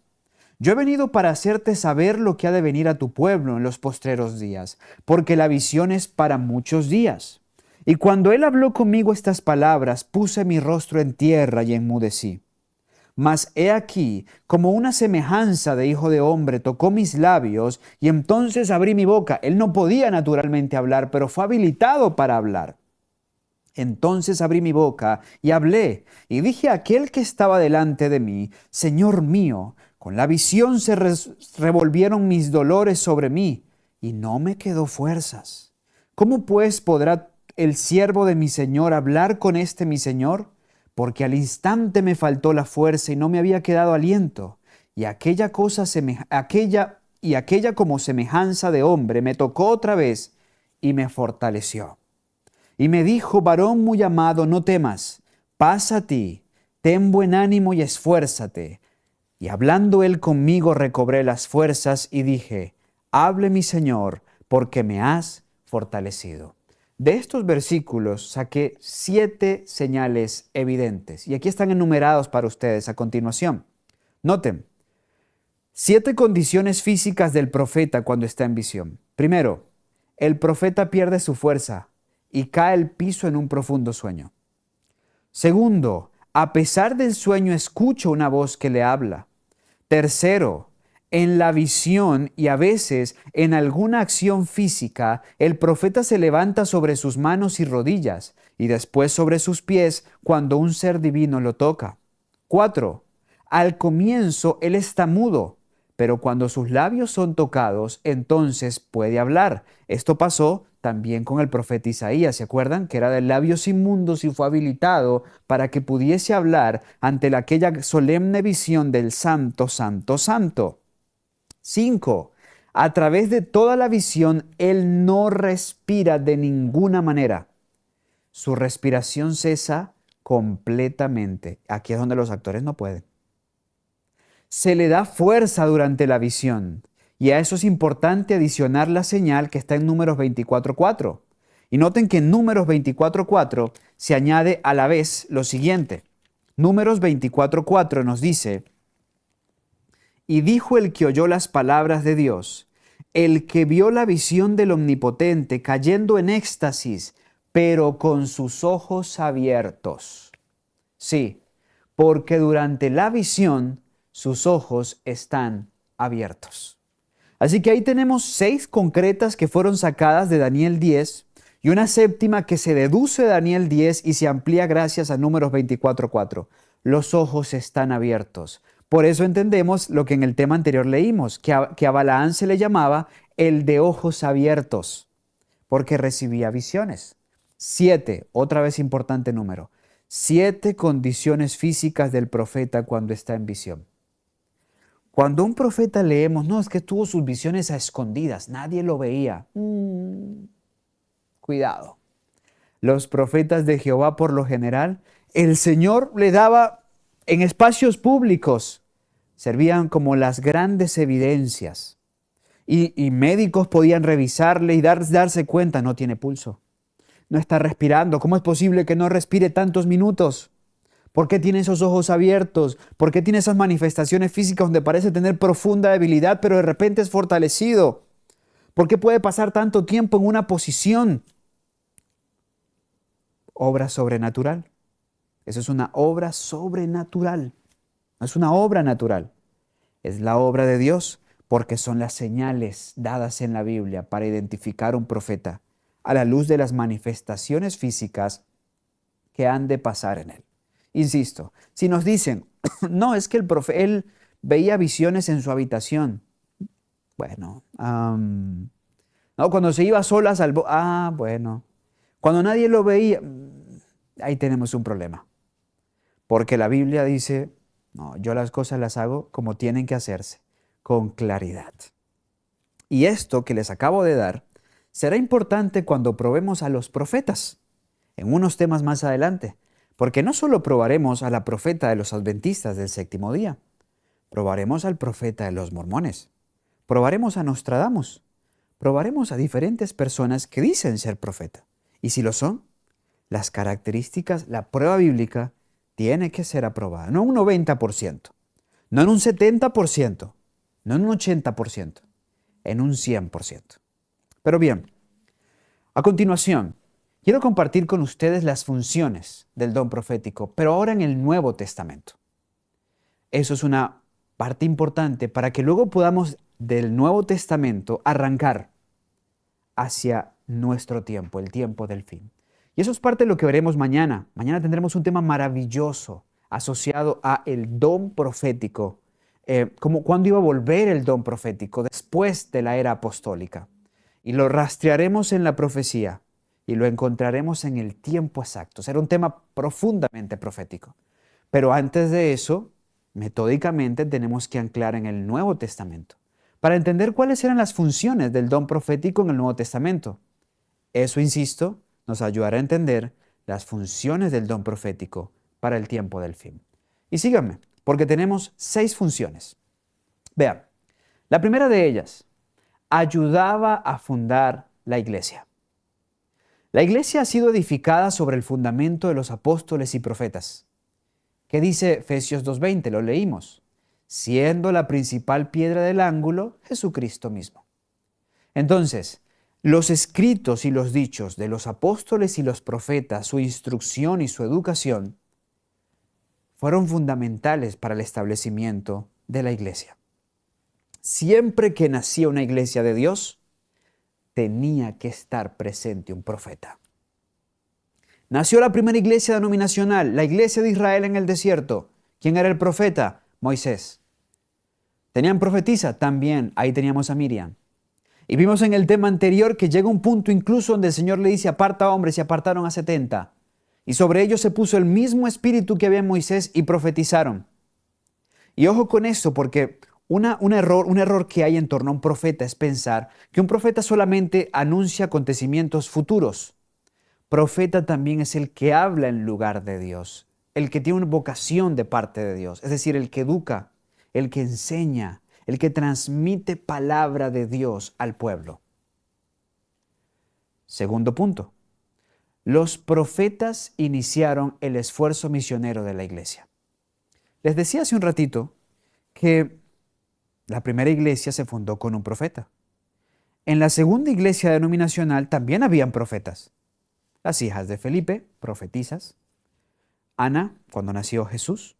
Yo he venido para hacerte saber lo que ha de venir a tu pueblo en los postreros días, porque la visión es para muchos días. Y cuando él habló conmigo estas palabras, puse mi rostro en tierra y enmudecí. Mas he aquí, como una semejanza de hijo de hombre, tocó mis labios, y entonces abrí mi boca. Él no podía naturalmente hablar, pero fue habilitado para hablar. Entonces abrí mi boca y hablé, y dije a aquel que estaba delante de mí, Señor mío, con la visión se revolvieron mis dolores sobre mí, y no me quedó fuerzas. ¿Cómo pues podrá el siervo de mi Señor hablar con este mi Señor? Porque al instante me faltó la fuerza y no me había quedado aliento, y aquella como semejanza de hombre me tocó otra vez y me fortaleció. Y me dijo, varón muy amado, no temas, pasa a ti, ten buen ánimo y esfuérzate. Y hablando él conmigo, recobré las fuerzas y dije, hable mi Señor, porque me has fortalecido. De estos versículos saqué 7 señales evidentes, y aquí están enumerados para ustedes a continuación. Noten, 7 condiciones físicas del profeta cuando está en visión. Primero, el profeta pierde su fuerza y cae al piso en un profundo sueño. Segundo, a pesar del sueño escucha una voz que le habla. Tercero, en la visión y a veces en alguna acción física, el profeta se levanta sobre sus manos y rodillas y después sobre sus pies cuando un ser divino lo toca. 4. Al comienzo él está mudo, pero cuando sus labios son tocados, entonces puede hablar. Esto pasó también con el profeta Isaías, ¿se acuerdan? Que era de labios inmundos y fue habilitado para que pudiese hablar ante aquella solemne visión del Santo, Santo, Santo. 5. A través de toda la visión, él no respira de ninguna manera. Su respiración cesa completamente. Aquí es donde los actores no pueden. Se le da fuerza durante la visión. Y a eso es importante adicionar la señal que está en Números 24:4. Y noten que en Números 24:4 se añade a la vez lo siguiente. Números 24:4 nos dice, y dijo el que oyó las palabras de Dios, el que vio la visión del Omnipotente cayendo en éxtasis, pero con sus ojos abiertos. Sí, porque durante la visión sus ojos están abiertos. Así que ahí tenemos 6 concretas que fueron sacadas de Daniel 10 y una séptima que se deduce de Daniel 10 y se amplía gracias a Números 24:4. Los ojos están abiertos. Por eso entendemos lo que en el tema anterior leímos, que a Balaán se le llamaba el de ojos abiertos, porque recibía visiones. 7, otra vez importante número, 7 condiciones físicas del profeta cuando está en visión. Cuando un profeta leemos, no, es que tuvo sus visiones a escondidas, nadie lo veía. cuidado. Los profetas de Jehová, por lo general, el Señor le daba en espacios públicos. Servían como las grandes evidencias. Y médicos podían revisarle y darse cuenta, no tiene pulso, no está respirando. ¿Cómo es posible que no respire tantos minutos? ¿Por qué tiene esos ojos abiertos? ¿Por qué tiene esas manifestaciones físicas donde parece tener profunda debilidad, pero de repente es fortalecido? ¿Por qué puede pasar tanto tiempo en una posición? Obra sobrenatural. Eso es una obra sobrenatural. No es una obra natural. Es la obra de Dios, porque son las señales dadas en la Biblia para identificar un profeta a la luz de las manifestaciones físicas que han de pasar en él. Insisto, si nos dicen, no, es que él veía visiones en su habitación. Bueno, no, cuando se iba solas bueno. Cuando nadie lo veía, ahí tenemos un problema. Porque la Biblia dice, no, yo las cosas las hago como tienen que hacerse, con claridad. Y esto que les acabo de dar será importante cuando probemos a los profetas, en unos temas más adelante, porque no solo probaremos a la profeta de los adventistas del séptimo día, probaremos al profeta de los mormones, probaremos a Nostradamus, probaremos a diferentes personas que dicen ser profeta. Y si lo son, las características, la prueba bíblica tiene que ser aprobada, no un 90%, no en un 70%, no en un 80%, en un 100%. Pero bien, a continuación, quiero compartir con ustedes las funciones del don profético, pero ahora en el Nuevo Testamento. Eso es una parte importante para que luego podamos del Nuevo Testamento arrancar hacia nuestro tiempo, el tiempo del fin. Y eso es parte de lo que veremos mañana. Mañana tendremos un tema maravilloso asociado a el don profético, como cuándo iba a volver el don profético después de la era apostólica. Y lo rastrearemos en la profecía y lo encontraremos en el tiempo exacto. Será un tema profundamente profético. Pero antes de eso, metódicamente tenemos que anclar en el Nuevo Testamento para entender cuáles eran las funciones del don profético en el Nuevo Testamento. Eso, insisto, nos ayudará a entender las funciones del don profético para el tiempo del fin. Y síganme, porque tenemos 6 funciones. Vean, la primera de ellas, ayudaba a fundar la iglesia. La iglesia ha sido edificada sobre el fundamento de los apóstoles y profetas. ¿Qué dice Efesios 2:20? Lo leímos. Siendo la principal piedra del ángulo, Jesucristo mismo. Entonces, los escritos y los dichos de los apóstoles y los profetas, su instrucción y su educación, fueron fundamentales para el establecimiento de la iglesia. Siempre que nacía una iglesia de Dios, tenía que estar presente un profeta. Nació la primera iglesia denominacional, la iglesia de Israel en el desierto. ¿Quién era el profeta? Moisés. ¿Tenían profetisa? También, ahí teníamos a Miriam. Y vimos en el tema anterior que llega un punto incluso donde el Señor le dice, aparta hombres, y apartaron a 70. Y sobre ellos se puso el mismo espíritu que había en Moisés y profetizaron. Y ojo con esto, porque un error que hay en torno a un profeta es pensar que un profeta solamente anuncia acontecimientos futuros. Profeta también es el que habla en lugar de Dios, el que tiene una vocación de parte de Dios, es decir, el que educa, el que enseña, el que transmite palabra de Dios al pueblo. Segundo punto, los profetas iniciaron el esfuerzo misionero de la iglesia. Les decía hace un ratito que la primera iglesia se fundó con un profeta. En la segunda iglesia denominacional también habían profetas. Las hijas de Felipe, profetisas. Ana, cuando nació Jesús.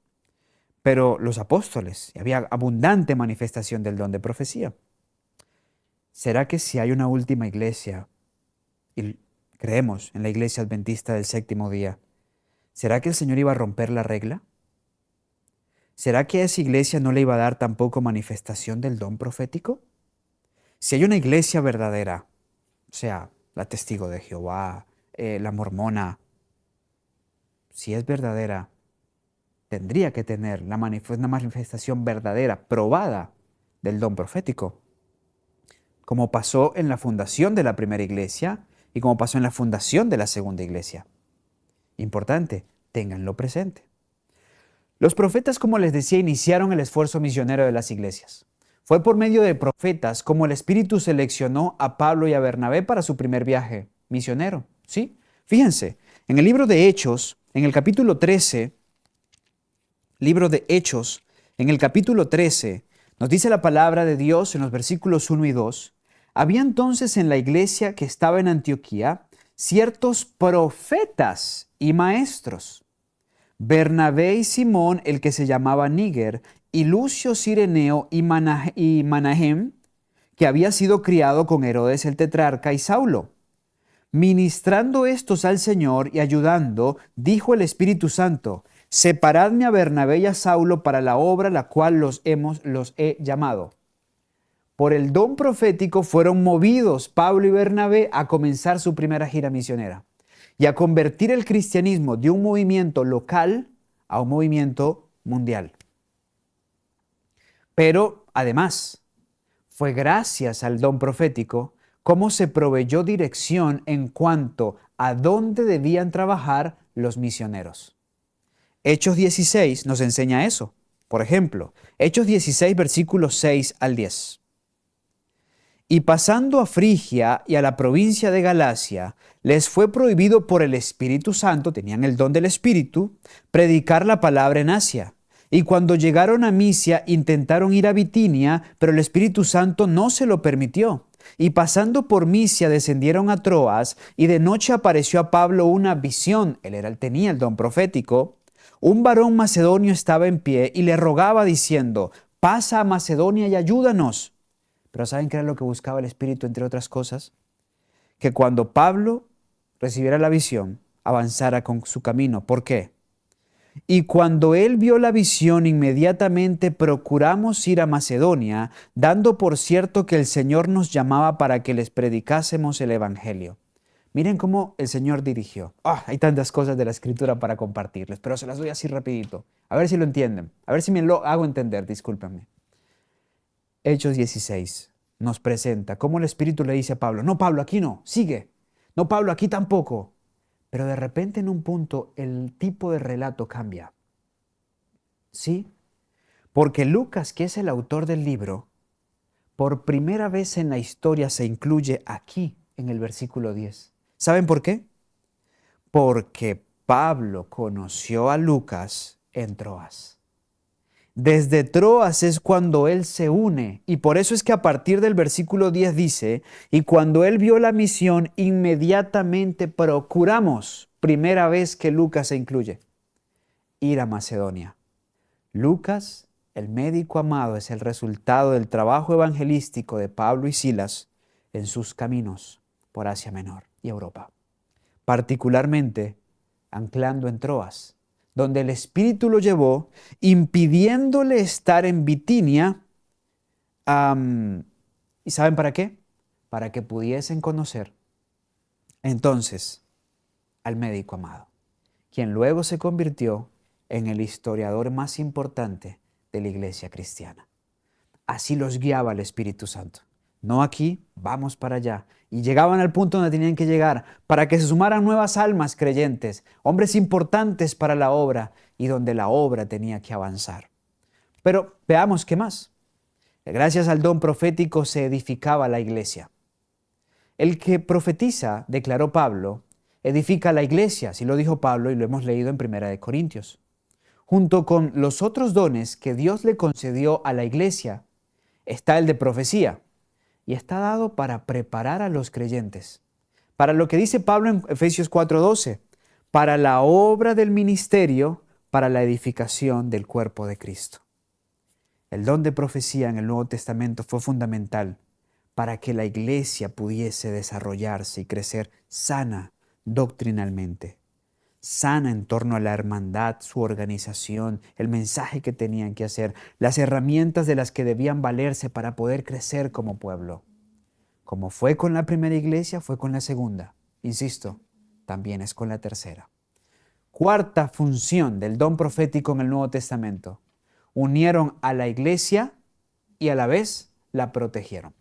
Pero los apóstoles, había abundante manifestación del don de profecía. ¿Será que si hay una última iglesia, y creemos en la iglesia adventista del séptimo día, ¿será que el Señor iba a romper la regla? ¿Será que a esa iglesia no le iba a dar tampoco manifestación del don profético? Si hay una iglesia verdadera, o sea, la Testigo de Jehová, la Mormona, si es verdadera, tendría que tener una manifestación verdadera, probada del don profético. Como pasó en la fundación de la primera iglesia y como pasó en la fundación de la segunda iglesia. Importante, ténganlo presente. Los profetas, como les decía, iniciaron el esfuerzo misionero de las iglesias. Fue por medio de profetas como el Espíritu seleccionó a Pablo y a Bernabé para su primer viaje misionero. ¿Sí? Fíjense, en el libro de Hechos, en el capítulo 13, libro de Hechos, en el capítulo 13, nos dice la palabra de Dios en los versículos 1 y 2, había entonces en la iglesia que estaba en Antioquía ciertos profetas y maestros, Bernabé y Simón, el que se llamaba Níger, y Lucio Cireneo y Manahem, que había sido criado con Herodes el tetrarca y Saulo. Ministrando estos al Señor y ayudando, dijo el Espíritu Santo, separadme a Bernabé y a Saulo para la obra la cual los he llamado. Por el don profético fueron movidos Pablo y Bernabé a comenzar su primera gira misionera y a convertir el cristianismo de un movimiento local a un movimiento mundial. Pero además, fue gracias al don profético cómo se proveyó dirección en cuanto a dónde debían trabajar los misioneros. Hechos 16 nos enseña eso. Por ejemplo, Hechos 16, versículos 6 al 10. Y pasando a Frigia y a la provincia de Galacia, les fue prohibido por el Espíritu Santo, tenían el don del Espíritu, predicar la palabra en Asia. Y cuando llegaron a Misia, intentaron ir a Bitinia, pero el Espíritu Santo no se lo permitió. Y pasando por Misia, descendieron a Troas, y de noche apareció a Pablo una visión. Tenía el don profético. Un varón macedonio estaba en pie y le rogaba diciendo, pasa a Macedonia y ayúdanos. Pero ¿saben qué era lo que buscaba el Espíritu, entre otras cosas? Que cuando Pablo recibiera la visión, avanzara con su camino. ¿Por qué? Y cuando él vio la visión, inmediatamente procuramos ir a Macedonia, dando por cierto que el Señor nos llamaba para que les predicásemos el Evangelio. Miren cómo el Señor dirigió. Hay tantas cosas de la Escritura para compartirles, pero se las doy así rapidito. A ver si lo entienden. A ver si me lo hago entender, discúlpenme. Hechos 16 nos presenta cómo el Espíritu le dice a Pablo, no Pablo, aquí no, sigue. No Pablo, aquí tampoco. Pero de repente en un punto el tipo de relato cambia. ¿Sí? Porque Lucas, que es el autor del libro, por primera vez en la historia se incluye aquí en el versículo 10. ¿Saben por qué? Porque Pablo conoció a Lucas en Troas. Desde Troas es cuando él se une y por eso es que a partir del versículo 10 dice, y cuando él vio la misión, inmediatamente procuramos, primera vez que Lucas se incluye, ir a Macedonia. Lucas, el médico amado, es el resultado del trabajo evangelístico de Pablo y Silas en sus caminos por Asia Menor y Europa, particularmente anclando en Troas, donde el Espíritu lo llevó, impidiéndole estar en Bitinia. ¿Y saben para qué? Para que pudiesen conocer entonces al médico amado, quien luego se convirtió en el historiador más importante de la iglesia cristiana. Así los guiaba el Espíritu Santo. No aquí, vamos para allá. Y llegaban al punto donde tenían que llegar para que se sumaran nuevas almas creyentes, hombres importantes para la obra y donde la obra tenía que avanzar. Pero veamos qué más. Gracias al don profético se edificaba la iglesia. El que profetiza, declaró Pablo, edifica la iglesia, así lo dijo Pablo y lo hemos leído en 1 Corintios. Junto con los otros dones que Dios le concedió a la iglesia, está el de profecía. Y está dado para preparar a los creyentes. Para lo que dice Pablo en Efesios 4:12, para la obra del ministerio, para la edificación del cuerpo de Cristo. El don de profecía en el Nuevo Testamento fue fundamental para que la iglesia pudiese desarrollarse y crecer sana doctrinalmente, sana en torno a la hermandad, su organización, el mensaje que tenían que hacer, las herramientas de las que debían valerse para poder crecer como pueblo. Como fue con la primera iglesia, fue con la segunda. Insisto, también es con la tercera. Cuarta función del don profético en el Nuevo Testamento. Unieron a la iglesia y a la vez la protegieron.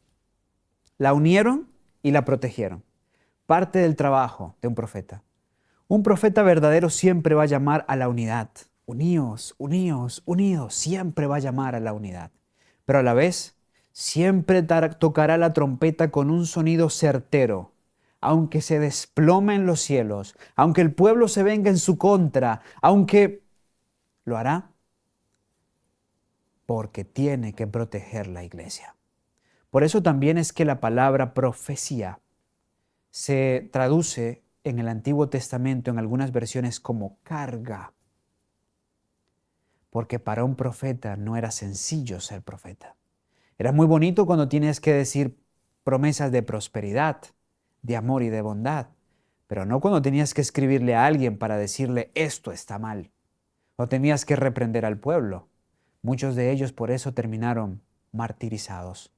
La unieron y la protegieron. parte del trabajo de un profeta. Un profeta verdadero siempre va a llamar a la unidad. Uníos, uníos, uníos, siempre va a llamar a la unidad. Pero a la vez, siempre tocará la trompeta con un sonido certero. Aunque se desplome en los cielos, aunque el pueblo se venga en su contra, aunque lo hará porque tiene que proteger la iglesia. Por eso también es que la palabra profecía se traduce en el Antiguo Testamento en algunas versiones como carga, porque para un profeta no era sencillo ser profeta. Era muy bonito cuando tienes que decir promesas de prosperidad, de amor y de bondad, pero no cuando tenías que escribirle a alguien para decirle esto está mal, o tenías que reprender al pueblo. Muchos de ellos por eso terminaron martirizados.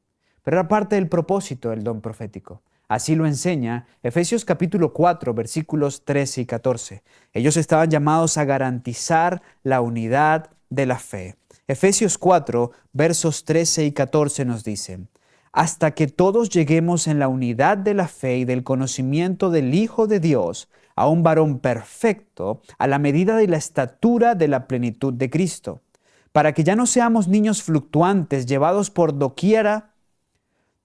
Pero era parte del propósito del don profético. Así lo enseña Efesios capítulo 4, versículos 13 y 14. Ellos estaban llamados a garantizar la unidad de la fe. Efesios 4, versos 13 y 14 nos dicen: hasta que todos lleguemos en la unidad de la fe y del conocimiento del Hijo de Dios, a un varón perfecto, a la medida de la estatura de la plenitud de Cristo, para que ya no seamos niños fluctuantes, llevados por doquiera,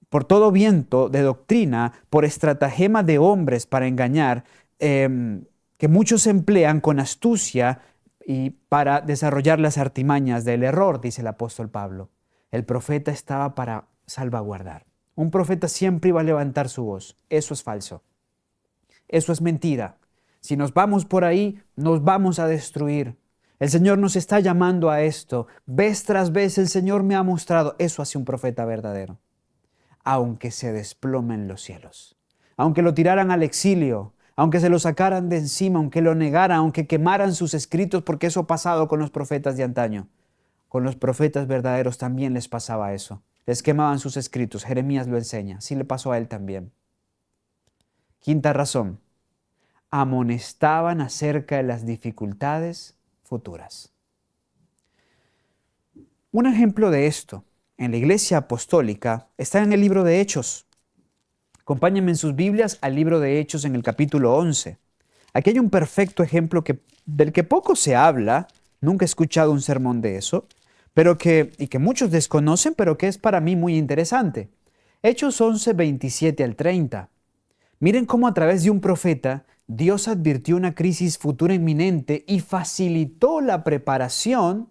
por todo viento de doctrina, por estratagema de hombres para engañar, que muchos emplean con astucia y para desarrollar las artimañas del error, dice el apóstol Pablo. El profeta estaba para salvaguardar. Un profeta siempre iba a levantar su voz. Eso es falso. Eso es mentira. Si nos vamos por ahí, nos vamos a destruir. El Señor nos está llamando a esto. Vez tras vez el Señor me ha mostrado. Eso hace un profeta verdadero. Aunque se desplomen los cielos, aunque lo tiraran al exilio, aunque se lo sacaran de encima, aunque lo negaran, aunque quemaran sus escritos, porque eso ha pasado con los profetas de antaño. Con los profetas verdaderos también les pasaba eso. Les quemaban sus escritos. Jeremías lo enseña. Sí le pasó a él también. Quinta razón. Amonestaban acerca de las dificultades futuras. Un ejemplo de esto en la iglesia apostólica está en el libro de Hechos. Acompáñenme en sus Biblias al libro de Hechos en el capítulo 11. Aquí hay un perfecto ejemplo del que poco se habla. Nunca he escuchado un sermón de eso, y que muchos desconocen, pero que es para mí muy interesante. Hechos 11, 27 al 30. Miren cómo a través de un profeta Dios advirtió una crisis futura inminente y facilitó la preparación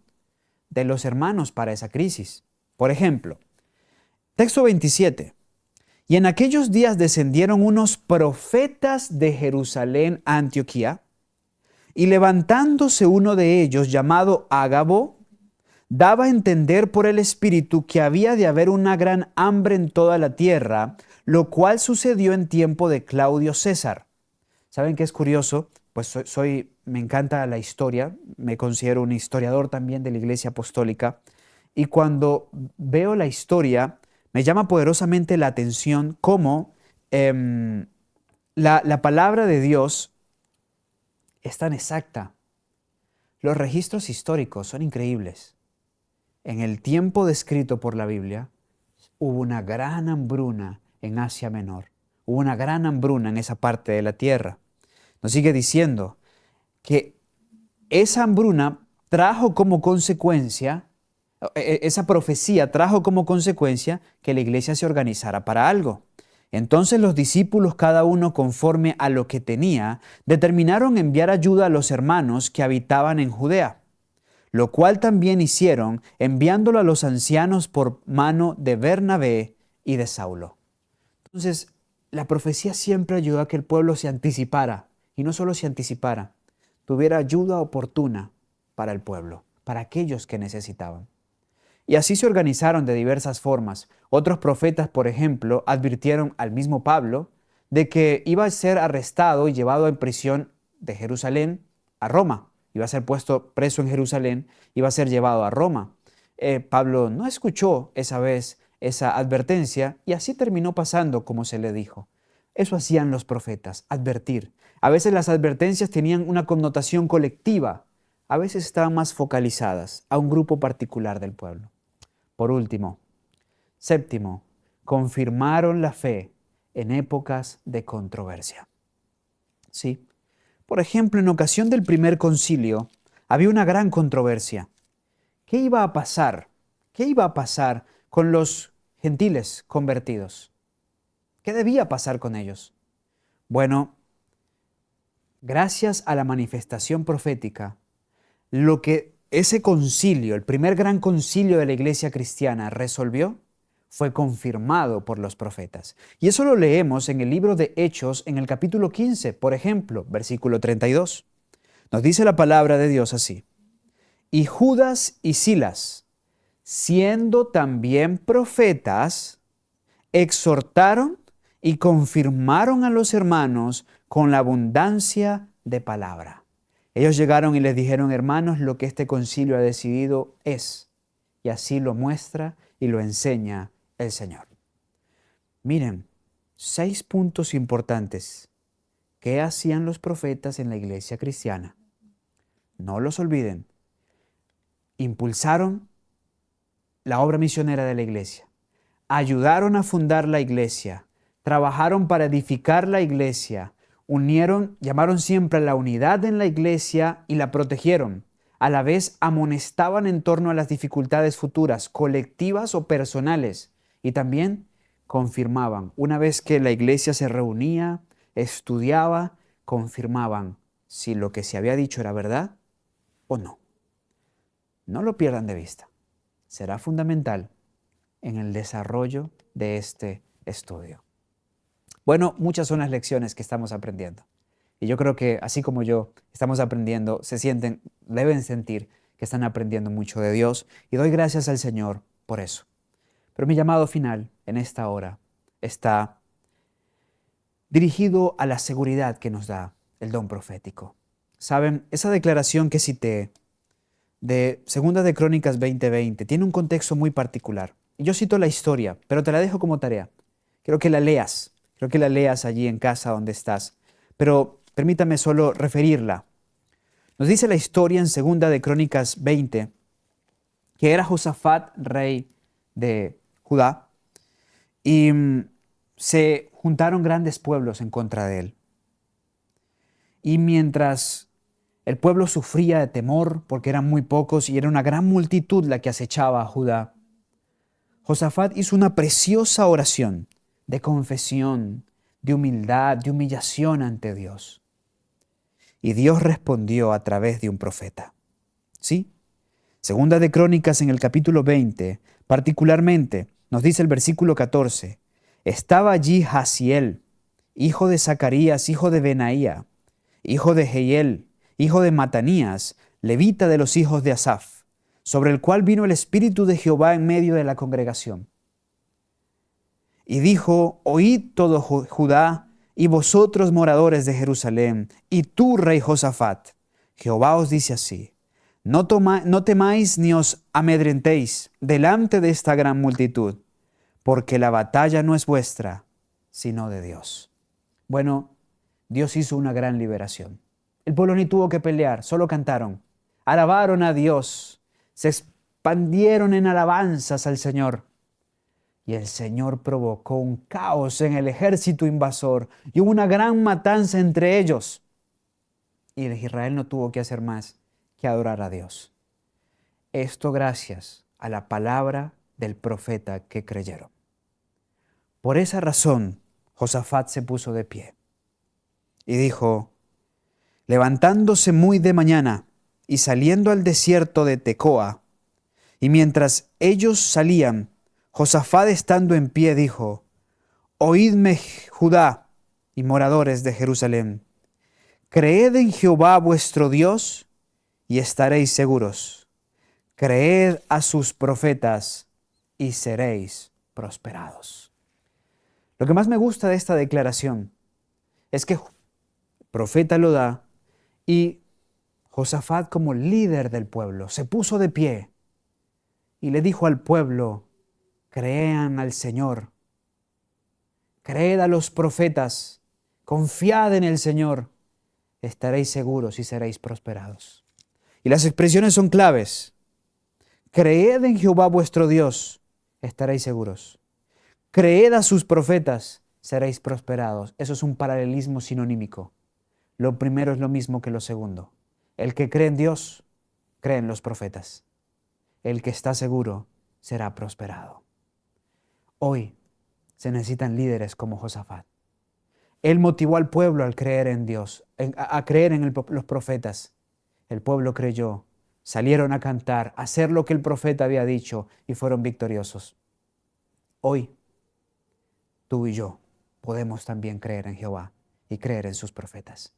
de los hermanos para esa crisis. Por ejemplo, texto 27. Y en aquellos días descendieron unos profetas de Jerusalén a Antioquía, y levantándose uno de ellos, llamado Ágabo, daba a entender por el Espíritu que había de haber una gran hambre en toda la tierra, lo cual sucedió en tiempo de Claudio César. ¿Saben qué es curioso? Pues me encanta la historia, me considero un historiador también de la Iglesia Apostólica, y cuando veo la historia, me llama poderosamente la atención cómo la palabra de Dios es tan exacta. Los registros históricos son increíbles. En el tiempo descrito por la Biblia, hubo una gran hambruna en Asia Menor. Hubo una gran hambruna en esa parte de la tierra. Nos sigue diciendo que esa hambruna trajo como consecuencia, esa profecía trajo como consecuencia que la iglesia se organizara para algo. Entonces los discípulos, cada uno conforme a lo que tenía, determinaron enviar ayuda a los hermanos que habitaban en Judea, lo cual también hicieron, enviándolo a los ancianos por mano de Bernabé y de Saulo. Entonces, la profecía siempre ayudó a que el pueblo se anticipara, y no solo se anticipara, tuviera ayuda oportuna para el pueblo, para aquellos que necesitaban. Y así se organizaron de diversas formas. Otros profetas, por ejemplo, advirtieron al mismo Pablo de que iba a ser arrestado y llevado en prisión de Jerusalén a Roma. Iba a ser puesto preso en Jerusalén, iba a ser llevado a Roma. Pablo no escuchó esa vez esa advertencia y así terminó pasando como se le dijo. Eso hacían los profetas, advertir. A veces las advertencias tenían una connotación colectiva, a veces estaban más focalizadas a un grupo particular del pueblo. Por último, séptimo, confirmaron la fe en épocas de controversia. Sí. Por ejemplo, en ocasión del primer concilio había una gran controversia. ¿Qué iba a pasar? ¿Qué iba a pasar con los gentiles convertidos? ¿Qué debía pasar con ellos? Bueno, gracias a la manifestación profética, lo que ese concilio, el primer gran concilio de la iglesia cristiana, resolvió fue confirmado por los profetas. Y eso lo leemos en el libro de Hechos, en el capítulo 15, por ejemplo, versículo 32. Nos dice la palabra de Dios así: y Judas y Silas, siendo también profetas, exhortaron y confirmaron a los hermanos con la abundancia de palabra. Ellos llegaron y les dijeron: hermanos, lo que este concilio ha decidido es, y así lo muestra y lo enseña el Señor. Miren, 6 puntos importantes. ¿Qué hacían los profetas en la iglesia cristiana? No los olviden. Impulsaron la obra misionera de la iglesia. Ayudaron a fundar la iglesia. Trabajaron para edificar la iglesia. Llamaron siempre a la unidad en la iglesia y la protegieron. A la vez amonestaban en torno a las dificultades futuras, colectivas o personales. Y también confirmaban. Una vez que la iglesia se reunía, estudiaba, confirmaban si lo que se había dicho era verdad o no. No lo pierdan de vista. Será fundamental en el desarrollo de este estudio. Bueno, muchas son las lecciones que estamos aprendiendo. Y yo creo que así como yo estamos aprendiendo, deben sentir que están aprendiendo mucho de Dios, y doy gracias al Señor por eso. Pero mi llamado final en esta hora está dirigido a la seguridad que nos da el don profético. Saben, esa declaración que cité de 2 de Crónicas 20:20 tiene un contexto muy particular. Yo cito la historia, pero te la dejo como tarea. Quiero que la leas allí en casa donde estás. Pero permítame solo referirla. Nos dice la historia en 2 de Crónicas 20 que era Josafat rey de Judá y se juntaron grandes pueblos en contra de él. Y mientras el pueblo sufría de temor porque eran muy pocos y era una gran multitud la que acechaba a Judá, Josafat hizo una preciosa oración de confesión, de humildad, de humillación ante Dios. Y Dios respondió a través de un profeta. ¿Sí? 2 de Crónicas en el capítulo 20, particularmente, nos dice el versículo 14, estaba allí Jaziel, hijo de Zacarías, hijo de Benaía, hijo de Jehiel, hijo de Matanías, levita de los hijos de Asaf, sobre el cual vino el Espíritu de Jehová en medio de la congregación. Y dijo: oíd todo Judá y vosotros moradores de Jerusalén, y tú, rey Josafat, Jehová os dice así: no temáis ni os amedrentéis delante de esta gran multitud, porque la batalla no es vuestra, sino de Dios. Bueno, Dios hizo una gran liberación. El pueblo ni tuvo que pelear, solo cantaron, alabaron a Dios, se expandieron en alabanzas al Señor. Y el Señor provocó un caos en el ejército invasor y hubo una gran matanza entre ellos. Y el Israel no tuvo que hacer más que adorar a Dios. Esto gracias a la palabra del profeta que creyeron. Por esa razón, Josafat se puso de pie y dijo: levantándose muy de mañana y saliendo al desierto de Tecoa, y mientras ellos salían, Josafat estando en pie dijo: oídme Judá y moradores de Jerusalén, creed en Jehová vuestro Dios y estaréis seguros. Creed a sus profetas y seréis prosperados. Lo que más me gusta de esta declaración es que el profeta lo da y Josafat, como líder del pueblo, se puso de pie y le dijo al pueblo: crean al Señor, creed a los profetas, confiad en el Señor, estaréis seguros y seréis prosperados. Y las expresiones son claves. Creed en Jehová vuestro Dios, estaréis seguros. Creed a sus profetas, seréis prosperados. Eso es un paralelismo sinonímico. Lo primero es lo mismo que lo segundo. El que cree en Dios, cree en los profetas. El que está seguro será prosperado. Hoy se necesitan líderes como Josafat. Él motivó al pueblo al creer en Dios, a creer en los profetas. El pueblo creyó, salieron a cantar, a hacer lo que el profeta había dicho y fueron victoriosos. Hoy, tú y yo podemos también creer en Jehová y creer en sus profetas.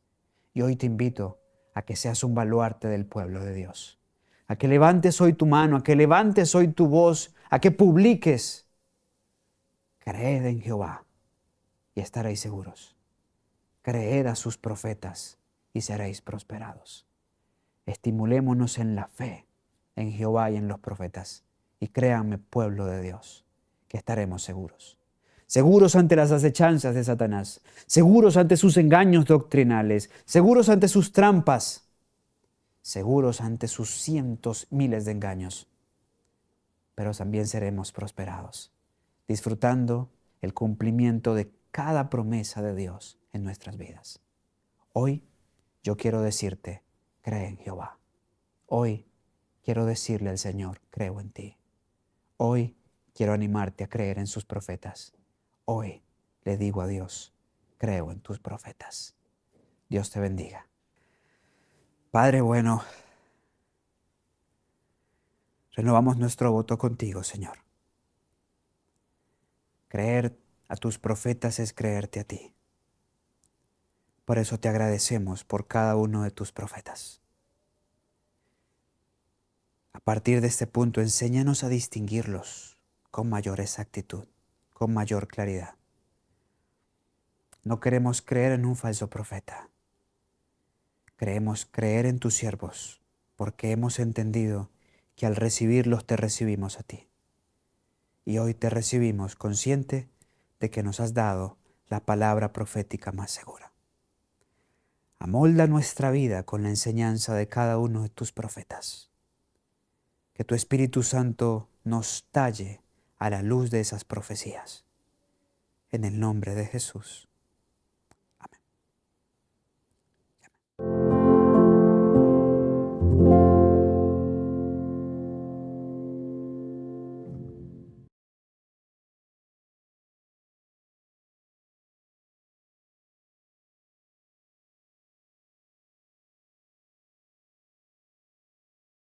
Y hoy te invito a que seas un baluarte del pueblo de Dios, a que levantes hoy tu mano, a que levantes hoy tu voz, a que publiques. Creed en Jehová y estaréis seguros. Creed a sus profetas y seréis prosperados. Estimulémonos en la fe, en Jehová y en los profetas. Y créanme, pueblo de Dios, que estaremos seguros. Seguros ante las acechanzas de Satanás, seguros ante sus engaños doctrinales, seguros ante sus trampas, seguros ante sus cientos, miles de engaños. Pero también seremos prosperados, disfrutando el cumplimiento de cada promesa de Dios en nuestras vidas. Hoy yo quiero decirte, cree en Jehová. Hoy quiero decirle al Señor, creo en ti. Hoy quiero animarte a creer en sus profetas. Hoy le digo a Dios, creo en tus profetas. Dios te bendiga. Padre bueno, renovamos nuestro voto contigo, Señor. Creer a tus profetas es creerte a ti. Por eso te agradecemos por cada uno de tus profetas. A partir de este punto, enséñanos a distinguirlos con mayor exactitud, con mayor claridad. No queremos creer en un falso profeta. Queremos creer en tus siervos, porque hemos entendido que al recibirlos te recibimos a ti. Y hoy te recibimos consciente de que nos has dado la palabra profética más segura. Amolda nuestra vida con la enseñanza de cada uno de tus profetas. Que tu Espíritu Santo nos talle a la luz de esas profecías. En el nombre de Jesús.